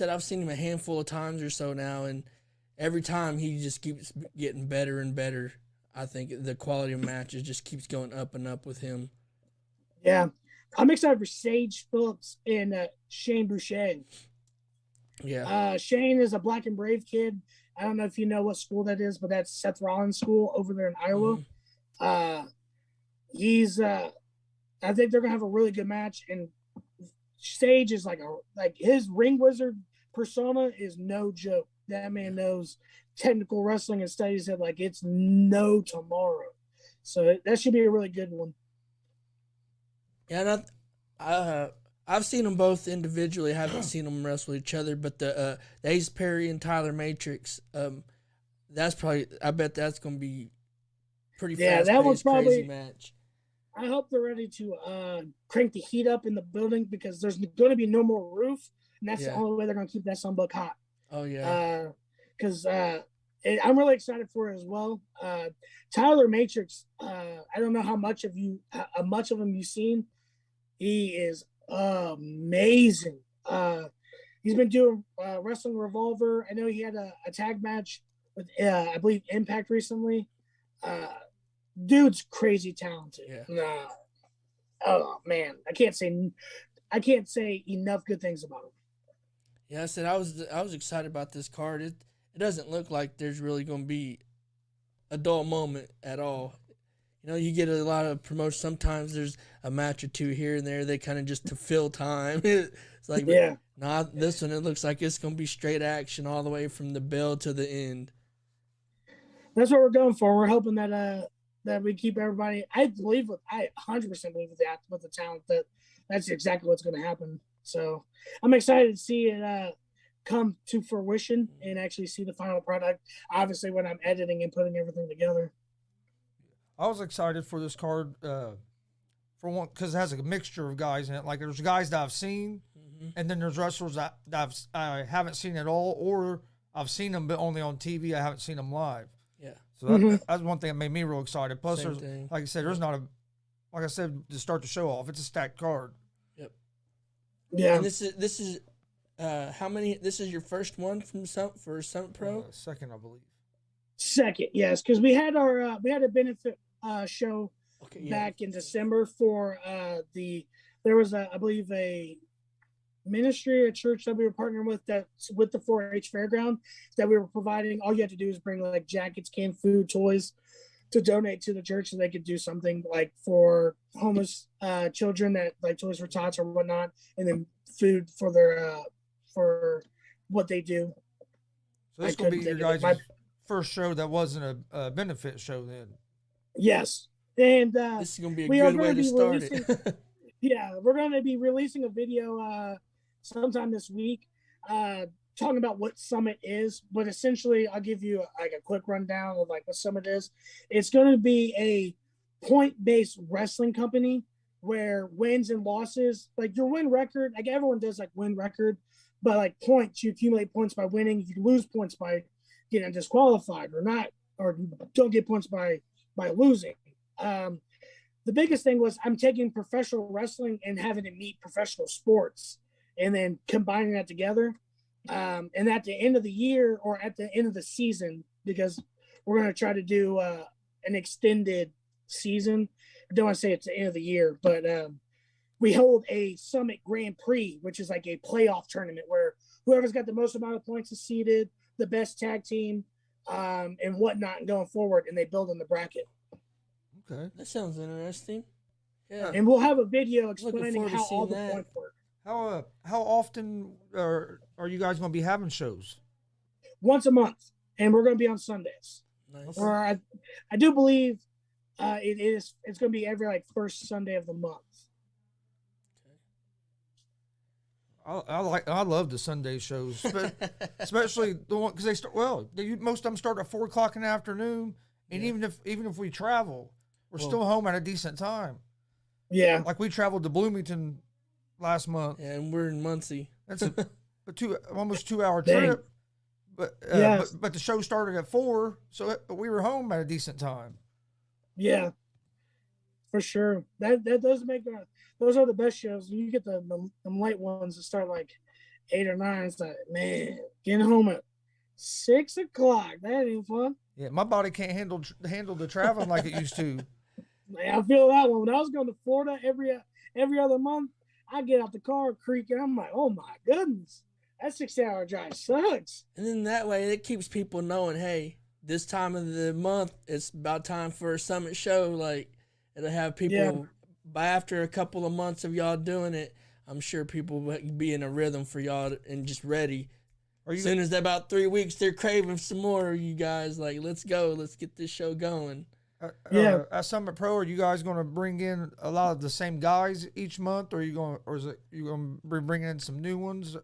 I've seen him a handful of times or so now, and every time he just keeps getting better and better. I think the quality of matches just keeps going up and up with him. Yeah. I'm excited for Sage Phillips and Shane Boucher. Yeah. Shane is a Black and Brave kid. I don't know if you know what school that is, but that's Seth Rollins' school over there in Iowa. Mm-hmm. I think they're gonna have a really good match. And Sage is like his ring wizard persona is no joke. That man knows technical wrestling and studies it like it's no tomorrow. So that should be a really good one. Yeah, and I've seen them both individually. I haven't seen them wrestle each other, but the Ace Perry and Tyler Matrix, that's probably. I bet that's going to be pretty fast. Yeah, that one's probably crazy match. I hope they're ready to crank the heat up in the building because there's going to be no more roof, and that's the only way they're going to keep that sunblock hot. Oh yeah. Because I'm really excited for it as well. Tyler Matrix. I don't know how much of him you've seen. He is amazing. He's been doing Wrestling Revolver. I know he had a tag match with I believe Impact recently. Dude's crazy talented. Yeah. Oh man, I can't say enough good things about him. Yeah, I said I was excited about this card. It doesn't look like there's really going to be a dull moment at all. You get a lot of promotions. Sometimes there's a match or two here and there. They kind of just to fill time. It's like, not this one. It looks like it's going to be straight action all the way from the bell to the end. That's what we're going for. We're hoping that we keep everybody. I 100% believe with the talent that's exactly what's going to happen. So I'm excited to see it come to fruition and actually see the final product. Obviously, when I'm editing and putting everything together. I was excited for this card for one because it has a mixture of guys in it. Like there's guys that I've seen, and then there's wrestlers that I haven't seen at all, or I've seen them but only on TV. I haven't seen them live. Yeah. So that's one thing that made me real excited. Plus, Same there's thing. like I said, there's not a like I said to start the show off. It's a stacked card. Yep. Yeah. And this is how many? This is your first one from Summit Pro. Second, I believe. Second, yes, because we had a benefit show back in December for there was I believe a ministry, a church that we were partnering with that's with the 4-H fairground that we were providing. All you have to do is bring like jackets, canned food, toys to donate to the church so they could do something like for homeless children that like Toys for Tots or whatnot, and then food for their for what they do. So this is going to be your guys' first show that wasn't a benefit show then. Yes. And this is going to be a good way to start it. Yeah, we're going to be releasing a video sometime this week talking about what Summit is. But essentially, I'll give you like a quick rundown of like what Summit is. It's going to be a point-based wrestling company where wins and losses, like your win record, like everyone does like win record, but like points, you accumulate points by winning. You lose points by getting disqualified or not, or don't get points by losing. The biggest thing was I'm taking professional wrestling and having it meet professional sports and then combining that together. And at the end of the year or at the end of the season, because we're going to try to do an extended season. I don't want to say it's the end of the year, but we hold a Summit Grand Prix, which is like a playoff tournament where whoever's got the most amount of points is seeded, the best tag team, and whatnot going forward, and they build in the bracket. Okay. That sounds interesting. Yeah. And we'll have a video explaining forward to how all seeing the that. points work. How often are you guys going to be having shows? Once a month, and we're going to be on Sundays. Nice. Or I do believe it's going to be every like first Sunday of the month. I love the Sunday shows, but especially the one because most of them start at 4:00 in the afternoon, and even if we travel, we're still home at a decent time. Yeah, like we traveled to Bloomington last month, and we're in Muncie. That's almost 2-hour Dang. trip. But but the show started at 4, so we were home at a decent time. Yeah, for sure. That does make those are the best shows. You get them light ones that start like 8 or 9. It's like, man, getting home at 6 o'clock. That ain't fun. Yeah, my body can't handle the traveling like it used to. Man, I feel that one. When I was going to Florida every other month, I get out the car creaking. I'm like, oh my goodness, that 6-hour drive sucks. And then that way it keeps people knowing, hey, this time of the month it's about time for a Summit show. Like it'll have people by after a couple of months of y'all doing it. I'm sure people will be in a rhythm for y'all and just ready. As soon as about 3 weeks, they're craving some more. You guys like, let's go, let's get this show going. At Summit Pro, are you guys going to bring in a lot of the same guys each month, or is it you going to be bringing in some new ones?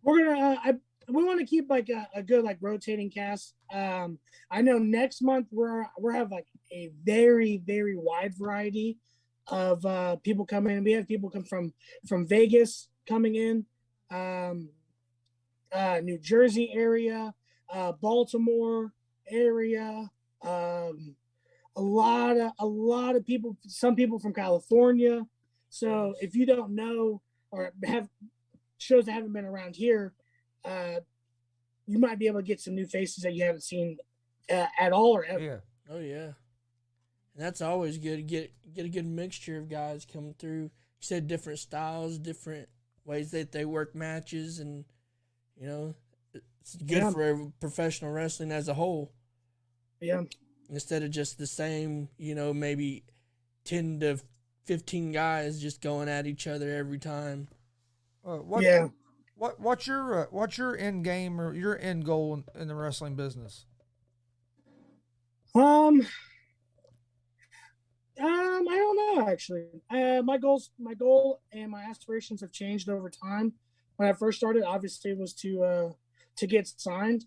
We're gonna. We want to keep like a good like rotating cast. I know next month we're have like a very very wide variety of people coming in. We have people come from Vegas coming in, New Jersey area, Baltimore area. A lot of people, some people from California. So if you don't know or have shows that haven't been around here, you might be able to get some new faces that you haven't seen at all or ever. Yeah. Oh yeah, and that's always good to get a good mixture of guys coming through. You said different styles, different ways that they work matches, and you know it's good for professional wrestling as a whole. Yeah. Instead of just the same, maybe 10 to 15 guys just going at each other every time. What's your end game or your end goal in the wrestling business? I don't know actually. My goal and my aspirations have changed over time. When I first started, obviously, was to get signed.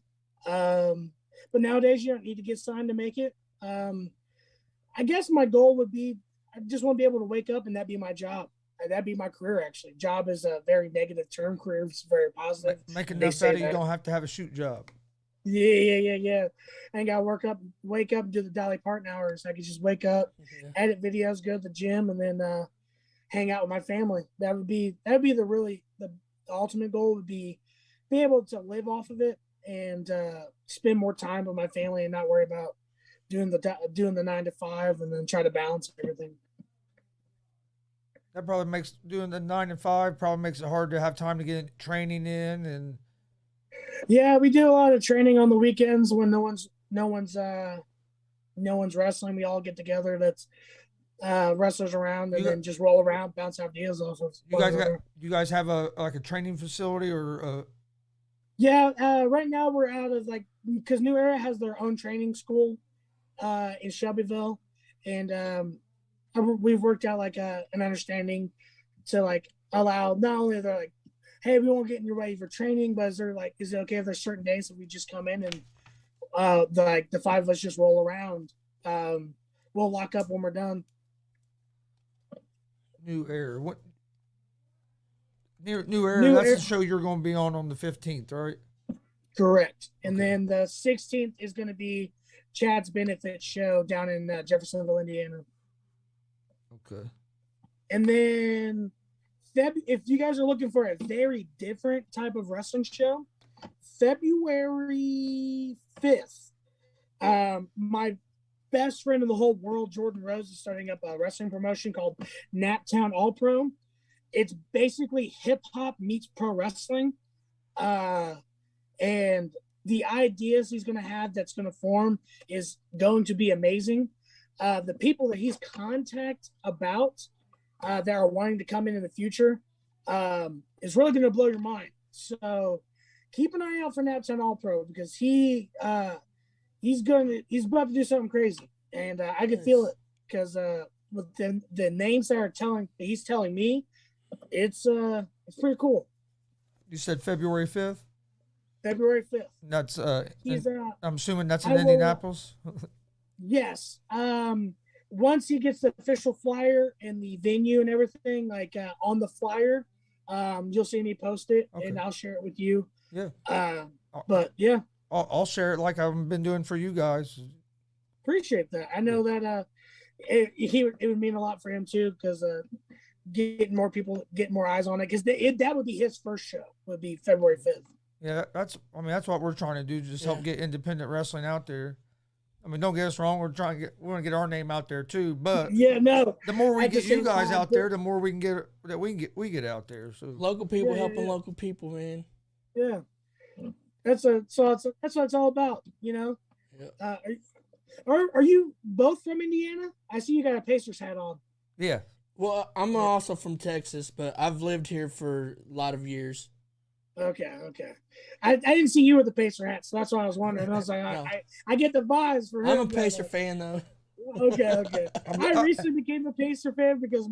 But nowadays, you don't need to get signed to make it. I guess my goal would be, I just want to be able to wake up and that be my job. That'd be my career, actually. Job is a very negative term. Career is very positive. Make They enough say out of you that. don't have to have a shoot job. Yeah. I ain't got to wake up and do the Dolly Parton hours. I could just wake up, edit videos, go to the gym, and then hang out with my family. That'd be the ultimate goal would be able to live off of it and spend more time with my family and not worry about doing the 9 to 5 and then try to balance everything. That probably makes doing the 9 to 5 probably makes it hard to have time to get training in. And yeah, we do a lot of training on the weekends when no one's wrestling. We all get together. That's wrestlers around and then just roll around, bounce ideas off of. You guys have a training facility or? Yeah, right now we're out of because New Era has their own training school in Shelbyville, and we've worked out an understanding to allow not only they're hey, we won't get in your way for training, but is it okay if there's certain days that we just come in and the 5 of us just roll around? We'll lock up when we're done. New Era. What? New Era. That's the show you're going to be on the 15th, right? Correct. And then the 16th is going to be Chad's benefit show down in Jeffersonville, Indiana. Okay. And then if you guys are looking for a very different type of wrestling show, February 5th, my best friend in the whole world, Jordan Rose, is starting up a wrestling promotion called Naptown All Pro. It's basically hip hop meets pro wrestling. And the ideas he's going to have that's going to form is going to be amazing. The people that he's contact about that are wanting to come in the future is really going to blow your mind. So keep an eye out for Naptown All Pro because he's about to do something crazy, and I can feel it because with the names that he's telling me, it's pretty cool. You said February 5th? February 5th. That's I'm assuming that's in I Indianapolis. Yes. Once he gets the official flyer and the venue and everything, on the flyer, you'll see me post it and I'll share it with you. Yeah. But yeah, I'll share it like I've been doing for you guys. Appreciate that. I know that it would mean a lot for him too because getting more people, getting more eyes on it because that would be his first show. Would be February 5th. Yeah, that's what we're trying to do. Just help get independent wrestling out there. I mean, don't get us wrong. We want to get our name out there too. But no. The more we get you guys out there, the more we can get out there. So local people helping local people, man. Yeah, that's what it's all about. You know. Yeah. Are you both from Indiana? I see you got a Pacers hat on. Yeah. Well, I'm also from Texas, but I've lived here for a lot of years. Okay. I didn't see you with the Pacer hat, so that's why I was wondering. I was like, No. I get the vibes for him. I'm a Pacer fan, though. Okay. I recently became a Pacer fan because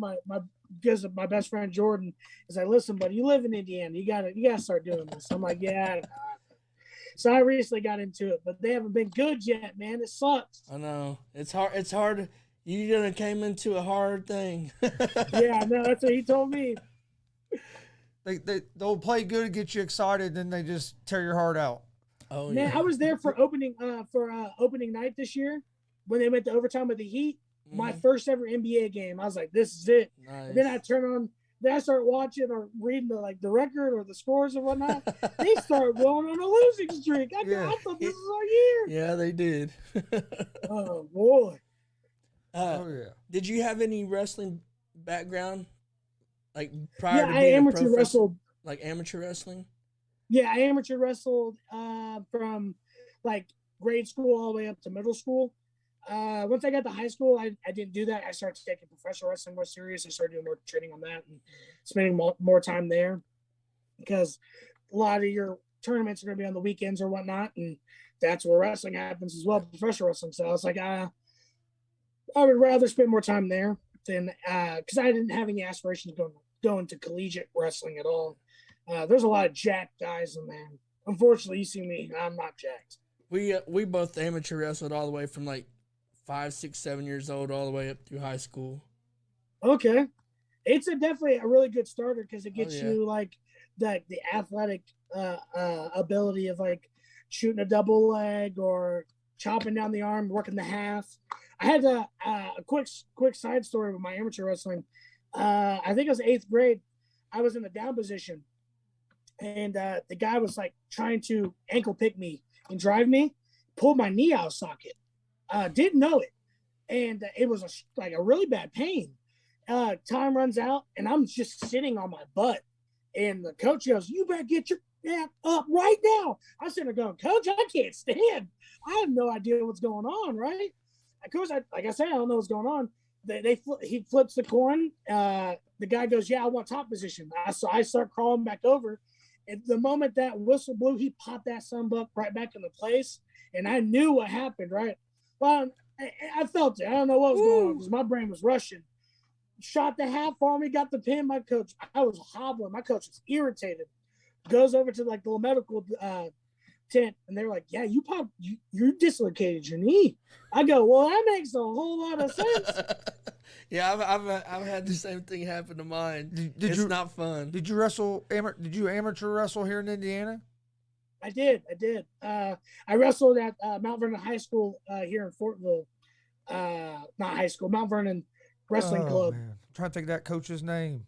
because of my best friend Jordan is like, listen, buddy, you live in Indiana. You gotta start doing this. I'm like, yeah, I don't know. So I recently got into it, but they haven't been good yet, man. It sucks. I know. It's hard. You done came into a hard thing. Yeah, no, that's what he told me. They'll play good, get you excited, then they just tear your heart out. Oh man, yeah. I was there for opening night this year when they went to overtime with the Heat. Mm-hmm. My first ever NBA game. I was like, this is it. Nice. And then I start watching or reading the record or the scores and whatnot. They start going on a losing streak. I thought this was our year. Yeah, they did. Oh boy. Did you have any wrestling background? Like prior to I being amateur wrestled. Like amateur wrestling? Yeah, I amateur wrestled from grade school all the way up to middle school. Once I got to high school, I didn't do that. I started taking professional wrestling more serious. I started doing more training on that and spending more time there because a lot of your tournaments are going to be on the weekends or whatnot, and that's where wrestling happens as well, professional wrestling. So I was like, I would rather spend more time there than because I didn't have any aspirations going to collegiate wrestling at all. There's a lot of jacked guys in there. Unfortunately, you see me, I'm not jacked. We both amateur wrestled all the way from 5, 6, 7 years old all the way up through high school. Okay. It's definitely a really good starter because it gets yeah. you like the athletic ability of like shooting a double leg or chopping down the arm, working the half. I had a quick side story with my amateur wrestling. I think it was 8th grade. I was in the down position, and the guy was like trying to ankle pick me and drive me, pulled my knee out of socket. Didn't know it, and it was like a really bad pain. Time runs out, and I'm just sitting on my butt, and the coach yells, "You better get your ass up right now!" I'm sitting there going, "Coach, I can't stand. I have no idea what's going on, right?" Coach, like I said, I don't know what's going on. He flips the coin. The guy goes, "Yeah, I want top position." So I start crawling back over. And the moment that whistle blew, he popped that sunbuck right back into place, and I knew what happened. Right, well, I felt it. I don't know what was going on because my brain was rushing. Shot the half for me, got the pin. My coach, I was hobbling. My coach was irritated. Goes over to like the medical tent, and they're like, "Yeah, you dislocated your knee." I go, "Well, that makes a whole lot of sense." Yeah, I've had the same thing happen to mine. It's not fun. Did you wrestle? Did you amateur wrestle here in Indiana? I did. I wrestled at Mount Vernon High School here in Fortville. Not high school, Mount Vernon Wrestling Club. Man. I'm trying to think of that coach's name.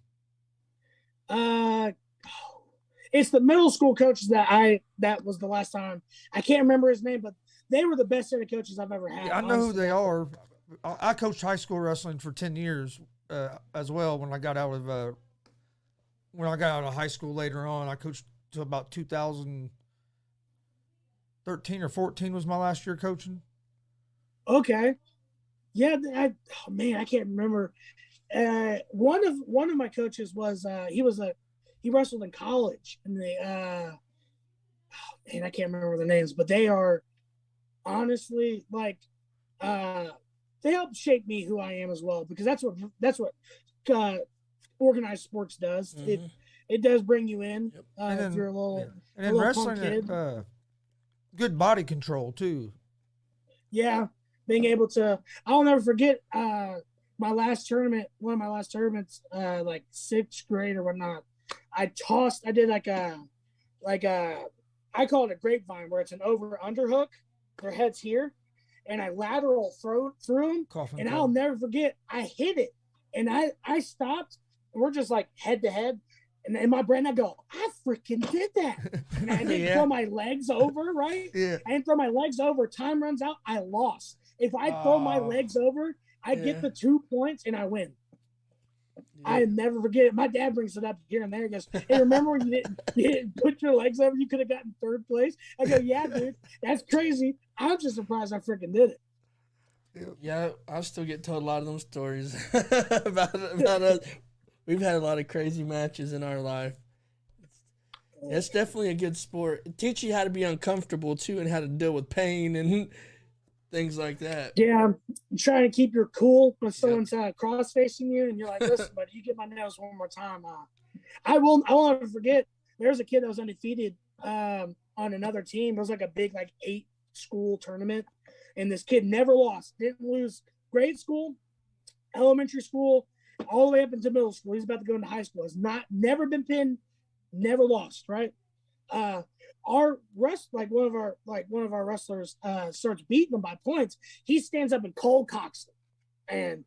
It's the middle school coaches that was the last time. I can't remember his name, but they were the best set of coaches I've ever had. Yeah, I know who they are. I coached high school wrestling for 10 years as well. When I got out of high school later on, I coached till about 2013 or 14 was my last year coaching. Okay, yeah. I can't remember. One of my coaches was he wrestled in college, and I can't remember the names, but they are honestly like they helped shape me who I am as well, because that's what organized sports does. Mm-hmm. It does bring you in Then, if you're a little and in wrestling, good body control too. Yeah, being able to. I'll never forget my last tournament. One of my last tournaments, like 6th grade or whatnot. I did like a I call it a grapevine, where it's an over under hook. Their head's here, and I lateral through them. And I'll never forget, I hit it, and I stopped, and we're just like head to head. And in my brain, I go, I freaking did that. And I didn't throw my legs over, right? Yeah. I didn't throw my legs over. Time runs out. I lost. If I throw my legs over, I get the 2 points and I win. Yeah. I never forget it. My dad brings it up here and there. He goes, "Hey, remember when you didn't put your legs over? You could have gotten 3rd place." I go, "Yeah, dude, that's crazy. I'm just surprised I freaking did it." Yeah, I still get told a lot of them stories about us. We've had a lot of crazy matches in our life. It's definitely a good sport. It teaches you how to be uncomfortable too, and how to deal with pain and things like that. Yeah, I'm trying to keep your cool when someone's cross facing you, and you're like, "Listen, buddy, you get my nails one more time." I won't ever forget. There was a kid that was undefeated on another team. It was like a big 8 school tournament, and this kid never lost. Didn't lose grade school, elementary school, all the way up into middle school. He's about to go into high school. Has never been pinned, never lost. Right. One of our wrestlers starts beating him by points. He stands up and cold cocks him, and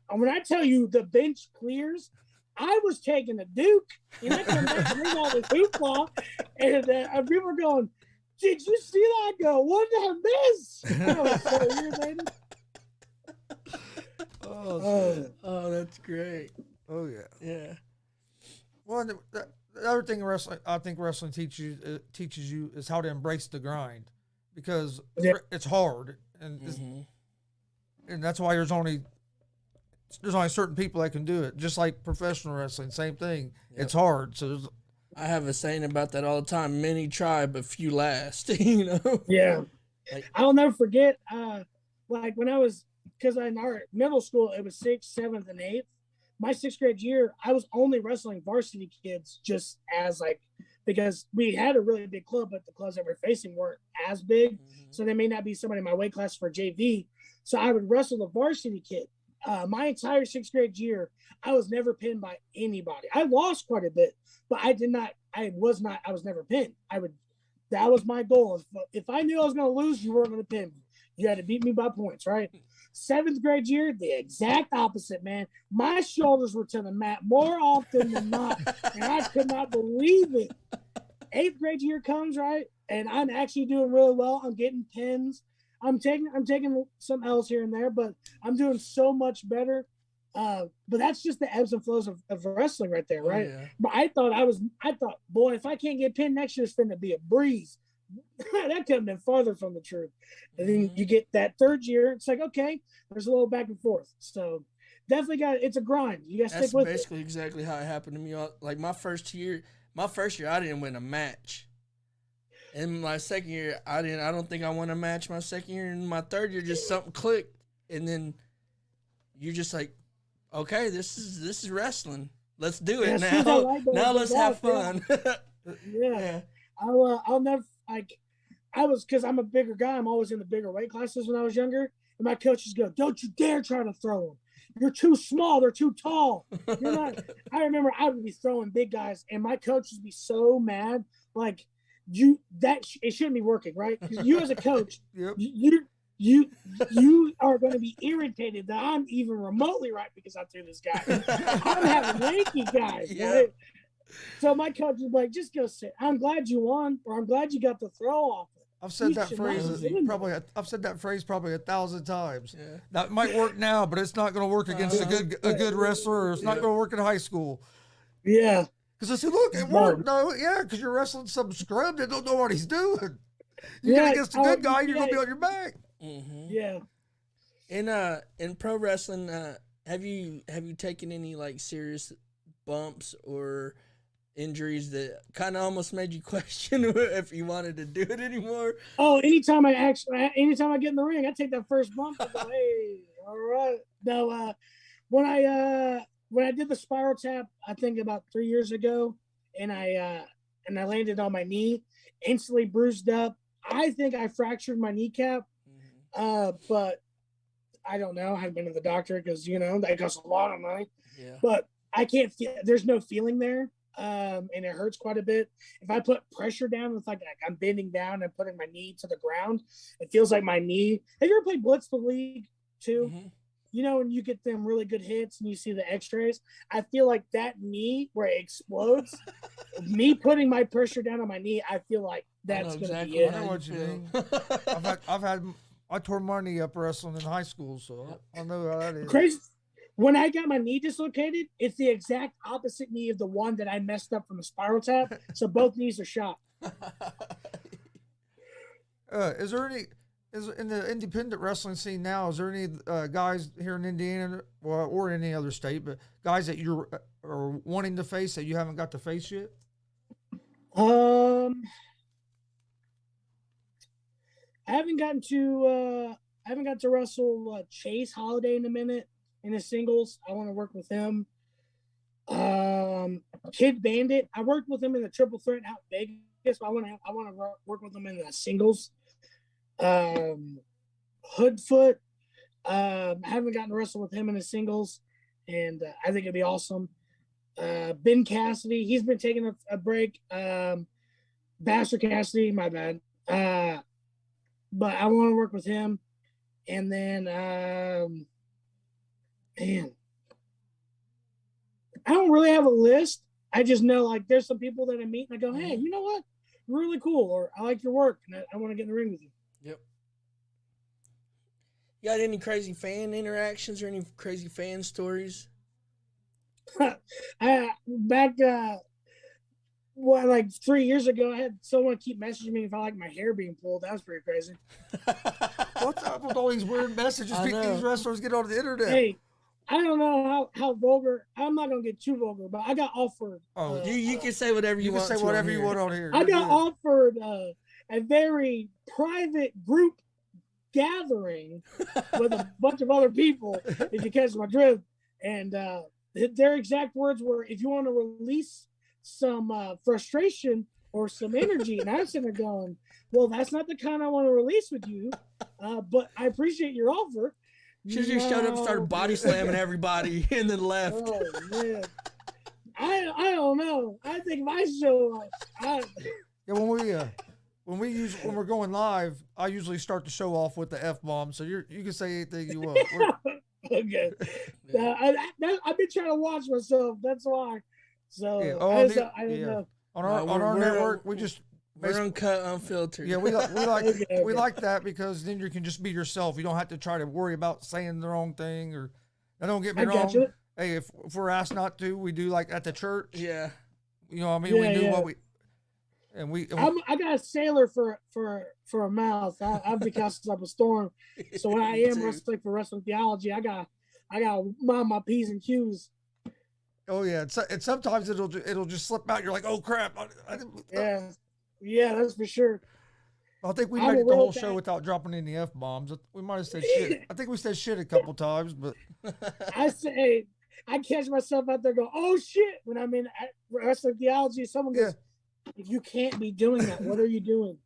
when I tell you the bench clears, I was taking a Duke, and I come back and bring all the hoopla, and people were going, "Did you see that?" I go, "What did I miss?" I was so irritated. Oh, that's great. Oh yeah. Yeah. Well, the other thing I think wrestling teaches you is how to embrace the grind, because it's hard, and and that's why there's only certain people that can do it. Just like professional wrestling, same thing. Yep. It's hard. So I have a saying about that all the time: many try, but few last. You know. Yeah. I'll never forget. When I was, because in our middle school it was 6th, 7th, and 8th. My 6th grade year, I was only wrestling varsity kids, just as because we had a really big club, but the clubs that we're facing weren't as big. So they may not be somebody in my weight class for JV. So I would wrestle the varsity kid. my entire 6th grade year, I was never pinned by anybody. I lost quite a bit, but I was never pinned. That was my goal. If I knew I was going to lose, you weren't going to pin me. You had to beat me by points, right? 7th grade year, the exact opposite, man. My shoulders were to the mat more often than not, and I could not believe it. 8th grade year comes, right? And I'm actually doing really well. I'm getting pins. I'm taking some L's here and there, but I'm doing so much better. But that's just the ebbs and flows of wrestling right there, right? Yeah. But I thought, boy, if I can't get pinned next year, it's going to be a breeze. That couldn't have been farther from the truth. And then you get that 3rd year, it's like, okay, there's a little back and forth. So definitely it's a grind. You got to stick with it. That's basically exactly how it happened to me. Like my first year, I didn't win a match. In my 2nd year, I don't think I won a match my 2nd year. And my 3rd year, just something clicked. And then you're just like, okay, this is wrestling. Let's do it now. Now let's have fun. Yeah. I'll never, because I'm a bigger guy. I'm always in the bigger weight classes when I was younger. And my coaches go, don't you dare try to throw them. You're too small. They're too tall. You're not. I remember I would be throwing big guys, and my coach would be so mad. Like, it shouldn't be working, right? Because you as a coach, Yep. you are going to be irritated that I'm even remotely right because I threw this guy. I'm having lanky guys, right? So my coach was like, just go sit. I'm glad you won, or I'm glad you got the throw off. I've said that phrase probably 1,000 times. Yeah. That might work now, but it's not going to work against a good wrestler, or it's not going to work in high school. Yeah. Because I said, look, it worked. No, yeah, because you're wrestling some scrub that don't know what he's doing. You get against a good guy, you're going to be on your back. Mm-hmm. Yeah. In pro wrestling, have you taken any like serious bumps or injuries that kind of almost made you question if you wanted to do it anymore? Oh, anytime I get in the ring, I take that first bump. I go, hey, all right. No, when I did the spiral tap, I think about 3 years ago, and I landed on my knee, instantly bruised up. I think I fractured my kneecap, but I don't know. I haven't been to the doctor because that costs a lot of money. Yeah. But I can't feel. There's no feeling there. And it hurts quite a bit. If I put pressure down, it's like I'm bending down and putting my knee to the ground. It feels like my knee. Have you ever played Blitz the League too? Mm-hmm. When you get them really good hits and you see the x-rays, I feel like that knee where it explodes, me putting my pressure down on my knee, I feel like that's going to be it. I know what you mean. I tore my knee up wrestling in high school, so I know how that is. Crazy. When I got my knee dislocated, it's the exact opposite knee of the one that I messed up from the spiral tap. So both knees are shot. Is in the independent wrestling scene now? Is there any guys here in Indiana or any other state, but guys that you're are wanting to face that you haven't got to face yet? I haven't gotten to wrestle Chase Holiday in a minute. In the singles, I want to work with him. Kid Bandit, I worked with him in the triple threat out in Vegas. But I want to work with him in the singles. Hoodfoot, I haven't gotten to wrestle with him in the singles, and I think it'd be awesome. Ben Cassidy, he's been taking a break. Bastard Cassidy, my bad. But I want to work with him, and then. Man, I don't really have a list. I just know like there's some people that I meet and I go, hey, you know what? Really cool. Or I like your work and I want to get in the ring with you. Yep. You got any crazy fan interactions or any crazy fan stories? Like 3 years ago, I had someone keep messaging me if I like my hair being pulled. That was pretty crazy. What's up with all these weird messages these wrestlers get on the internet? Hey, I don't know how vulgar. I'm not gonna get too vulgar, but I got offered. You can say whatever you want. You can say whatever you want on here. I got offered a very private group gathering with a bunch of other people, if you catch my drift. And their exact words were, "If you want to release some frustration or some energy," and I'm sitting there going, "Well, that's not the kind I want to release with you, but I appreciate your offer." She just showed up, started body slamming everybody, and then left. Oh man, I don't know. I think my show. Yeah, when we're going live, I usually start the show off with the F-bomb, so you can say anything you want. Okay. I've been trying to watch myself. That's why. So Yeah. I don't know. On our network, we're uncut, unfiltered. Yeah, we like Okay. we like that because then you can just be yourself. You don't have to try to worry about saying the wrong thing or. Now, don't get me wrong. Got you. Hey, if we're asked not to, we do like at the church. Yeah. You know what I mean? We do what we. I got a sailor for a mouth. I've been casting up a storm. So when I am wrestling for wrestling theology, I got to mind my P's and Q's. Oh yeah, and sometimes it'll just slip out. You're like, oh crap! Yeah, that's for sure. I think we made it the whole show without dropping any F-bombs. We might have said shit. I think we said shit a couple times, but I catch myself out there go, oh shit, when I'm in wrestling theology. Someone goes, you can't be doing that. What are you doing?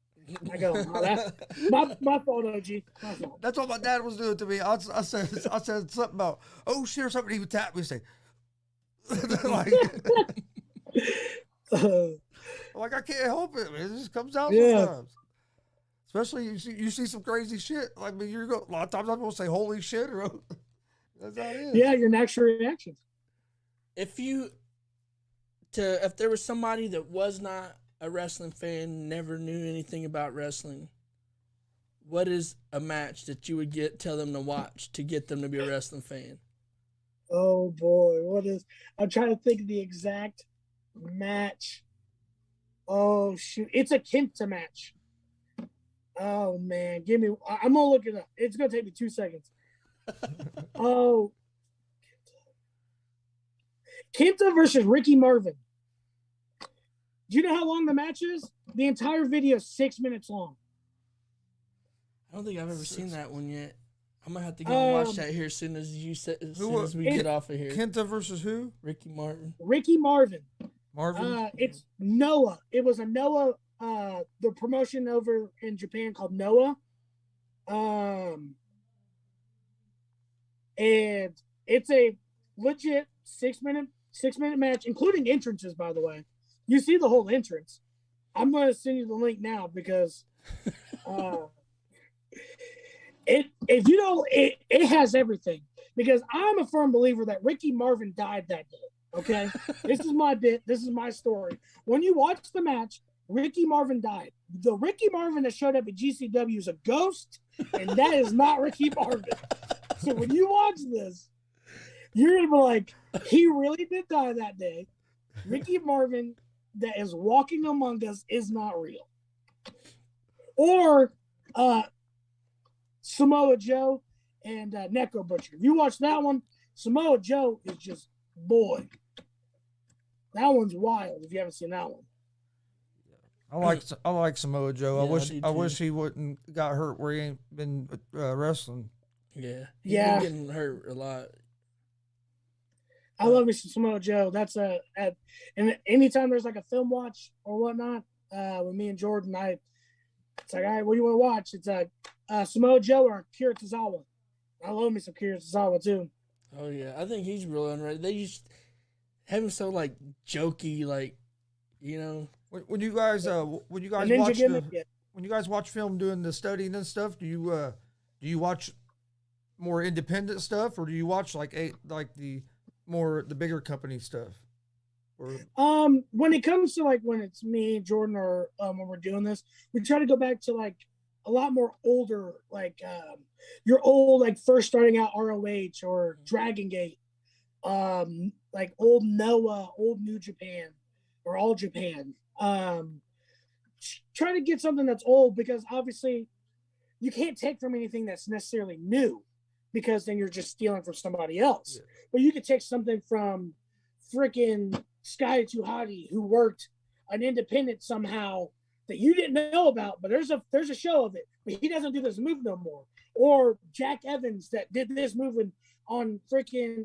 I go, oh, that's my fault, OG. My fault. That's what my dad was doing to me. I said something about, oh shit, or something. He would tap me and say, like I can't help it. Man. It just comes out sometimes. Especially you see some crazy shit. Like a lot of times I'm gonna say holy shit or that's how it is. Yeah, your natural reactions. If there was somebody that was not a wrestling fan, never knew anything about wrestling, what is a match that you would tell them to watch to get them to be a wrestling fan? Oh boy, I'm trying to think of the exact match. Oh shoot, it's a Kemp match. Oh man, I'm gonna look it up. It's gonna take me 2 seconds. Oh, Kemp versus Ricky Marvin. Do you know how long the match is? The entire video is 6 minutes long. I don't think I've ever seen that one yet. I'm gonna have to go and watch that here as soon as we get off of here. Kenta versus who? Ricky Martin. Ricky Marvin. Marvin. It's Noah. It was a Noah. The promotion over in Japan called Noah. And it's a legit 6 minute match, including entrances. By the way, you see the whole entrance. I'm going to send you the link now because. It has everything because I'm a firm believer that Ricky Marvin died that day. Okay, this is my bit. This is my story. When you watch the match, Ricky Marvin died. The Ricky Marvin that showed up at GCW is a ghost, and that is not Ricky Marvin. So when you watch this, you're gonna be like, he really did die that day. Ricky Marvin that is walking among us is not real. Or Samoa Joe and Necro Butcher. If you watch that one, Samoa Joe is just boy. That one's wild. If you haven't seen that one, I like Samoa Joe. Yeah, I wish he wouldn't got hurt where he ain't been wrestling. Yeah, he's been getting hurt a lot. I love me some Samoa Joe. That's and anytime there's like a film watch or whatnot, with me and Jordan, it's like, all right, what do you want to watch? It's Samoa Joe or Kira Tozawa. I love me some Kira Tozawa too. Oh yeah, I think he's real underrated. They just have him so like jokey, like When you guys watch film doing the studying and stuff, do you watch more independent stuff or do you watch like the bigger company stuff? Or when it comes to like when it's me, Jordan, or when we're doing this, we try to go back to like a lot more older, like your old, like first starting out ROH or Dragon Gate, like old Noah, old New Japan, or All Japan. Try to get something that's old because obviously you can't take from anything that's necessarily new because then you're just stealing from somebody else. Yeah. But you could take something from freaking Sky Tuhati who worked an independent somehow that you didn't know about, but there's a show of it, but he doesn't do this move no more. Or Jack Evans that did this move on freaking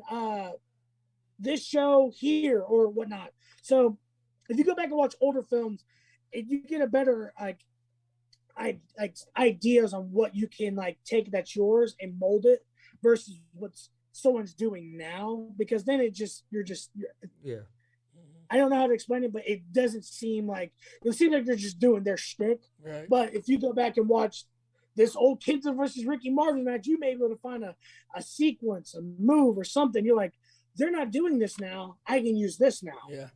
this show here or whatnot. So if you go back and watch older films, you get a better like ideas on what you can like take that's yours and mold it versus what someone's doing now, because then you're Yeah. I don't know how to explain it, but it doesn't seem like they're just doing their shtick. Right. But if you go back and watch this old Kidza versus Ricky Martin match, you may be able to find a sequence, a move, or something. You're like, they're not doing this now. I can use this now. Yeah.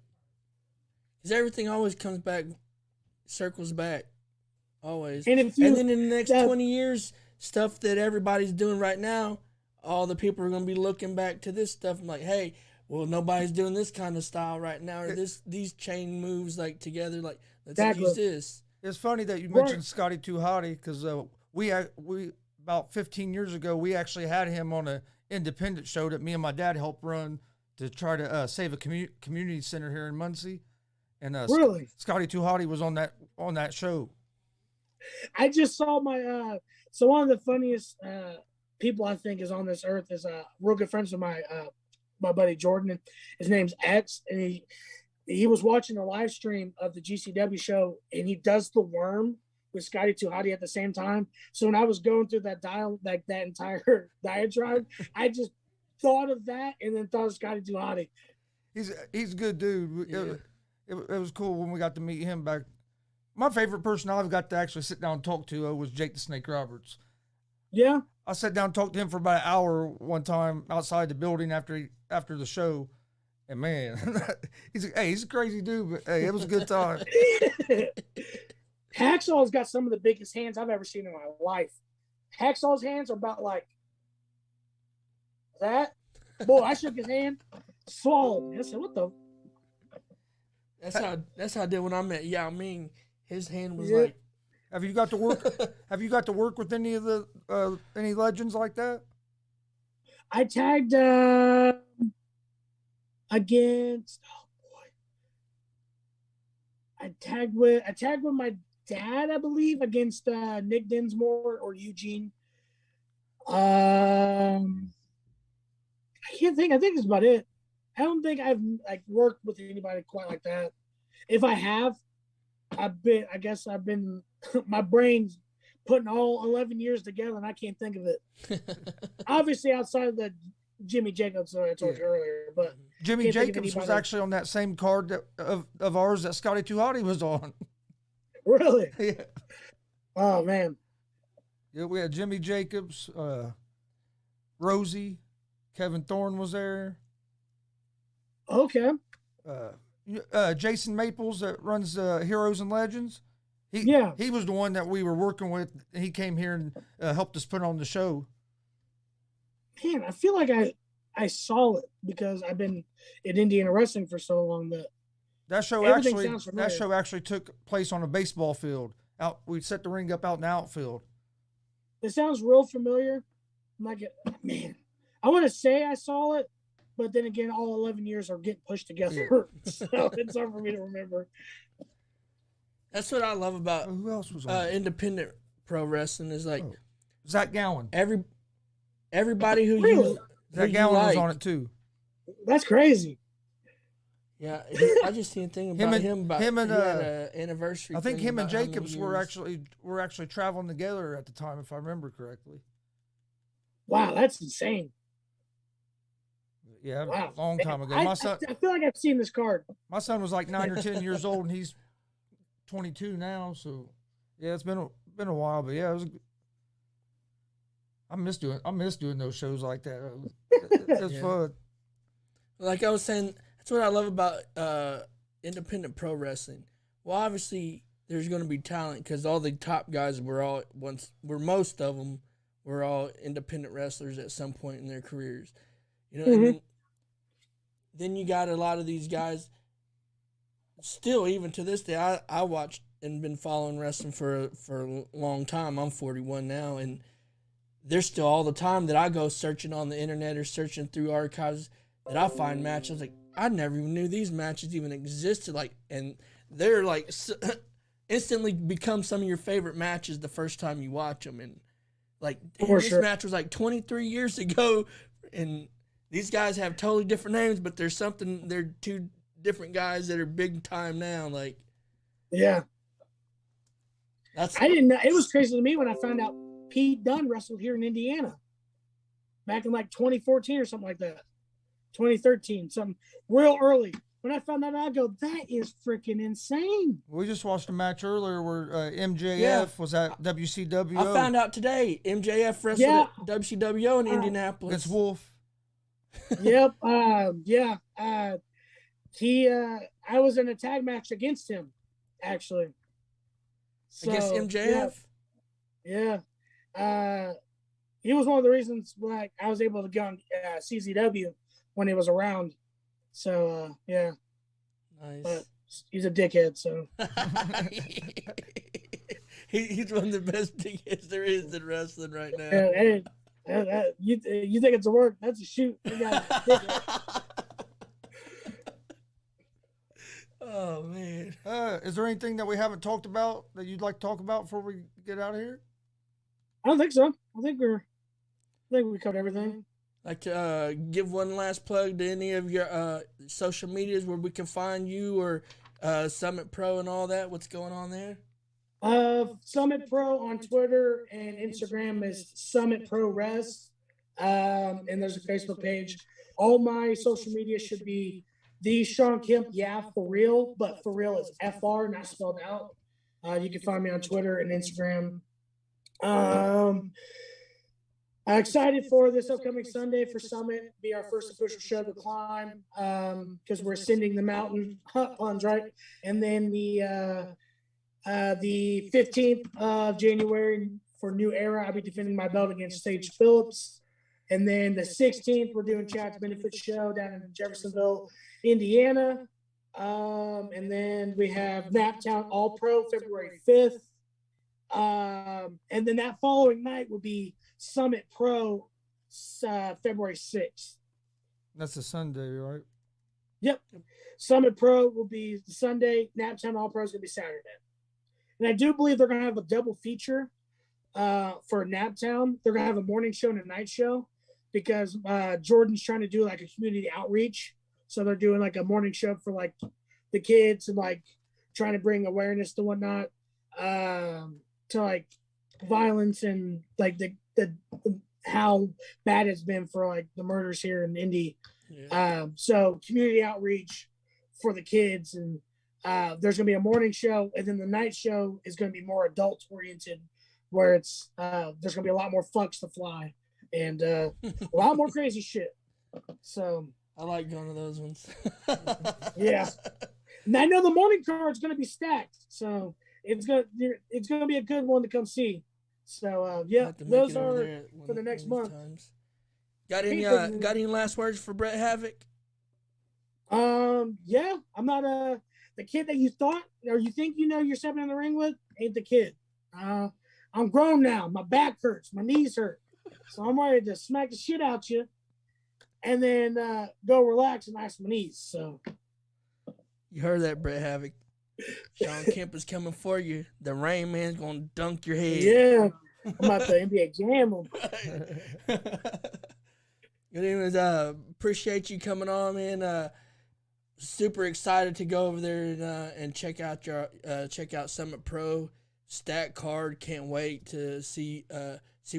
Because everything always comes back, circles back, always. And then in the next 20 years, stuff that everybody's doing right now, all the people are going to be looking back to this stuff and like, hey, well, nobody's doing this kind of style right now, or these chain moves like together. Like, let's use this. It's funny that you mentioned Scotty Too Hotty, because we about 15 years ago we actually had him on an independent show that me and my dad helped run to try to save a community center here in Muncie, and really, Scotty Too Hotty was on that show. I just saw my so one of the funniest people I think is on this earth is real good friends with my buddy Jordan. His name's X, and he was watching a live stream of the GCW show, and he does the worm with Scotty Too Hotty at the same time. So when I was going through that entire diatribe, I just thought of that and then thought of Scotty Too Hotty. He's a good dude. Yeah. It was cool when we got to meet him back. My favorite person I've got to actually sit down and talk to was Jake the Snake Roberts. Yeah. I sat down and talked to him for about an hour one time outside the building after the show. And man, he's a crazy dude, but hey, it was a good time. Hacksaw's got some of the biggest hands I've ever seen in my life. Hacksaw's hands are about like that. Boy, I shook his hand, swallowed. I said, "What the?" That's how I did when I met Yao Ming. His hand was like. Have you got to work with any of the any legends like that? I tagged against. Oh boy! I tagged with my dad, I believe, against Nick Dinsmore or Eugene. I can't think. I think that's about it. I don't think I've worked with anybody quite like that. If I have, I guess I've been. My brain's putting all 11 years together, and I can't think of it. Obviously, outside of the Jimmy Jacobs that I told you earlier, but Jimmy Jacobs was actually on that same card of ours that Scotty Too Hotty was on. Really? Yeah. Oh man. Yeah, we had Jimmy Jacobs, Rosie, Kevin Thorne was there. Okay. Jason Maples that runs Heroes and Legends. He was the one that we were working with. He came here and helped us put on the show. Man, I feel like I saw it because I've been in Indiana wrestling for so long that show actually took place on a baseball field. We set the ring up out in the outfield. It sounds real familiar. I'm like, man, I want to say I saw it, but then again, all 11 years are getting pushed together, so it's hard for me to remember. That's what I love about who else was on independent pro wrestling is like Zach Gowen. Everybody who really? Zach Gowen was on it too. That's crazy. Yeah, I just didn't think about him and anniversary. I think him and Jacobs were actually traveling together at the time, if I remember correctly. Wow, that's insane. Yeah, wow. A long time ago. I feel like I've seen this card. My son was like 9 or 10 years old, and he's 22 now, so yeah, it's been a while, but yeah, it was. I miss doing those shows like that. It's fun. Like I was saying, that's what I love about independent pro wrestling. Well, obviously, there's going to be talent because all the top guys most of them were all independent wrestlers at some point in their careers. You know, and then you got a lot of these guys. Still, even to this day, I watched and been following wrestling for a long time. I'm 41 now, and there's still all the time that I go searching on the internet or searching through archives that I find matches. Like, I never even knew these matches even existed. Like, and they're like instantly become some of your favorite matches the first time you watch them. And like, this match was like 23 years ago, and these guys have totally different names, but they're two different guys that are big time now. Like, yeah, I didn't know. It was crazy to me when I found out Pete Dunne wrestled here in Indiana. back in like 2014 or something like that. 2013, something real early. When I found that out, I go, that is freaking insane. We just watched a match earlier where MJF Yeah. was at WCW. I found out today MJF wrestled at WCWO in Indianapolis. Against Wolf. Yep. Yeah. I was in a tag match against him, actually. So, Against MJF? Yeah. He was one of the reasons why I was able to go on CZW when he was around. So, yeah. Nice. But he's a dickhead, so. He's one of the best dickheads there is in wrestling right now. Hey, you think it's a work? That's a shoot. You got Oh, man. Is there anything that we haven't talked about that you'd like to talk about before we get out of here? I don't think so. I think we covered everything. Like to give one last plug to any of your social medias where we can find you, or Summit Pro and all that. What's going on there? Summit Pro on Twitter and Instagram is Summit Pro Res. And there's a Facebook page. All my social media should be the Shawn Kemp, yeah, for real, but for real is FR, not spelled out. You can find me on Twitter and Instagram. I'm excited for this upcoming Sunday for Summit, be our first official show to climb, because we're ascending the mountain, puns, right? And then the 15th of January for New Era, I'll be defending my belt against Sage Phillips. And then the 16th, we're doing Chad's Benefit Show down in Jeffersonville, Indiana. And then we have Naptown All Pro February 5th. And then that following night will be Summit Pro February 6th. That's a Sunday, right? Yep. Summit Pro will be Sunday. Naptown All Pro is going to be Saturday. And I do believe they're going to have a double feature for Naptown. They're going to have a morning show and a night show because Jordan's trying to do like a community outreach. So they're doing like a morning show for like the kids and like trying to bring awareness to whatnot, to like violence and like the how bad it's been for like the murders here in Indy. Yeah. So community outreach for the kids, and there's gonna be a morning show, and then the night show is gonna be more adult oriented, where it's there's gonna be a lot more fucks to fly and a lot more crazy shit. So I like going to those ones. Yeah, and I know the morning card's gonna be stacked, so it's gonna be a good one to come see. So yeah, those are for the next month. Times. Got any last words for Brett Havoc? Yeah, I'm not the kid that you thought or you think you know you're stepping in the ring with ain't the kid. I'm grown now. My back hurts, my knees hurt, so I'm ready to smack the shit out you, and then go relax and ice my knees. So you heard that, Brett Havoc. Shawn Kemp is coming for you. The Rain Man's gonna dunk your head. Yeah, I'm about to NBA Jam him. Anyways, appreciate you coming on, man. Super excited to go over there and check out Summit Pro stat card. Can't wait to see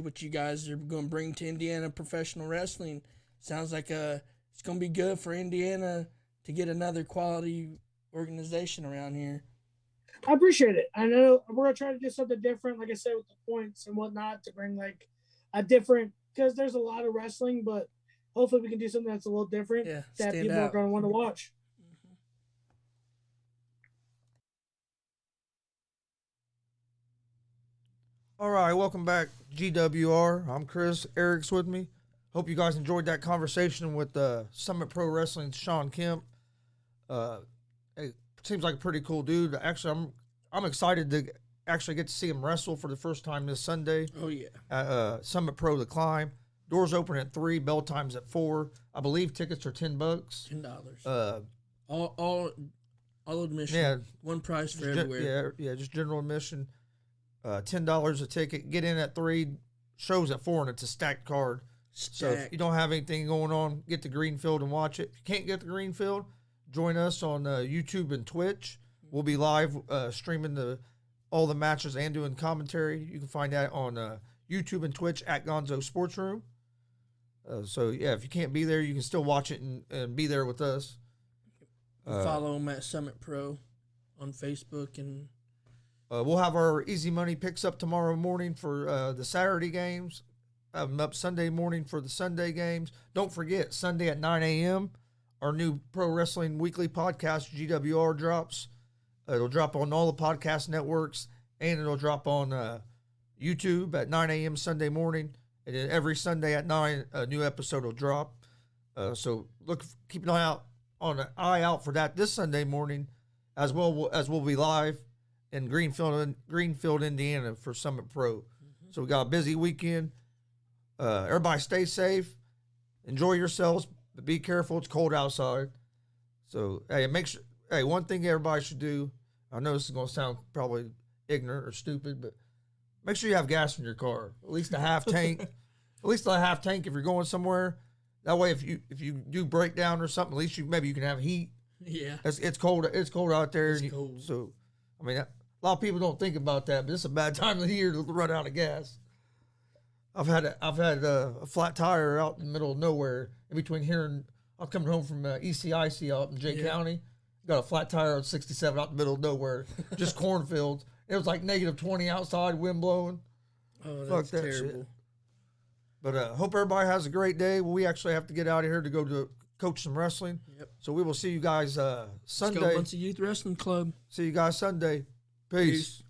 what you guys are going to bring to Indiana professional wrestling. Sounds like it's going to be good for Indiana to get another quality organization around here. I appreciate it. I know we're gonna try to do something different, like I said, with the points and whatnot, to bring like a different, because there's a lot of wrestling, but hopefully we can do something that's a little different that people are going to want to watch. All right, welcome back, G.W.R. I'm Chris. Eric's with me. Hope you guys enjoyed that conversation with Summit Pro Wrestling's Shawn Kemp. It seems like a pretty cool dude. Actually, I'm excited to actually get to see him wrestle for the first time this Sunday. Oh yeah. At Summit Pro The Climb. Doors open at 3, bell times at 4. I believe tickets are $10. $10. All admission. Yeah. One price for everywhere. Yeah, just general admission. $10 a ticket. Get in at 3. Shows at 4, and it's a stacked card. So if you don't have anything going on, get to Greenfield and watch it. If you can't get to Greenfield, join us on YouTube and Twitch. We'll be live streaming all the matches and doing commentary. You can find that on YouTube and Twitch at Gonzo Sports Room. So yeah, if you can't be there, you can still watch it and be there with us. Follow them at Summit Pro on Facebook, and we'll have our easy money picks up tomorrow morning for the Saturday games. Have them up Sunday morning for the Sunday games. Don't forget, Sunday at 9 a.m., our new Pro Wrestling Weekly podcast, G.W.R, drops. It'll drop on all the podcast networks, and it'll drop on YouTube at 9 a.m. Sunday morning. And then every Sunday at 9, a new episode will drop. So keep an eye out for that this Sunday morning, as well as we'll be live in Greenfield, Indiana for Summit Pro. Mm-hmm. So we got a busy weekend. Everybody stay safe, enjoy yourselves, but be careful. It's cold outside. So hey, one thing everybody should do. I know this is going to sound probably ignorant or stupid, but make sure you have gas in your car, at least a half tank. At least a half tank if you're going somewhere. That way, if you do break down or something, at least maybe you can have heat. Yeah, it's cold. It's cold out there. It's cold. So, I mean, a lot of people don't think about that, but it's a bad time of the year to run out of gas. I've had a flat tire out in the middle of nowhere in between here and I'm coming home from ECIC out in Jay County. Got a flat tire on 67 out in the middle of nowhere, just cornfields. It was like -20 outside, wind blowing. Oh, Fuck that's that terrible. shit. But hope everybody has a great day. Well, we actually have to get out of here to go to coach some wrestling. Yep. So we will see you guys Sunday. Let's go Muncie Youth Wrestling Club. See you guys Sunday. Peace.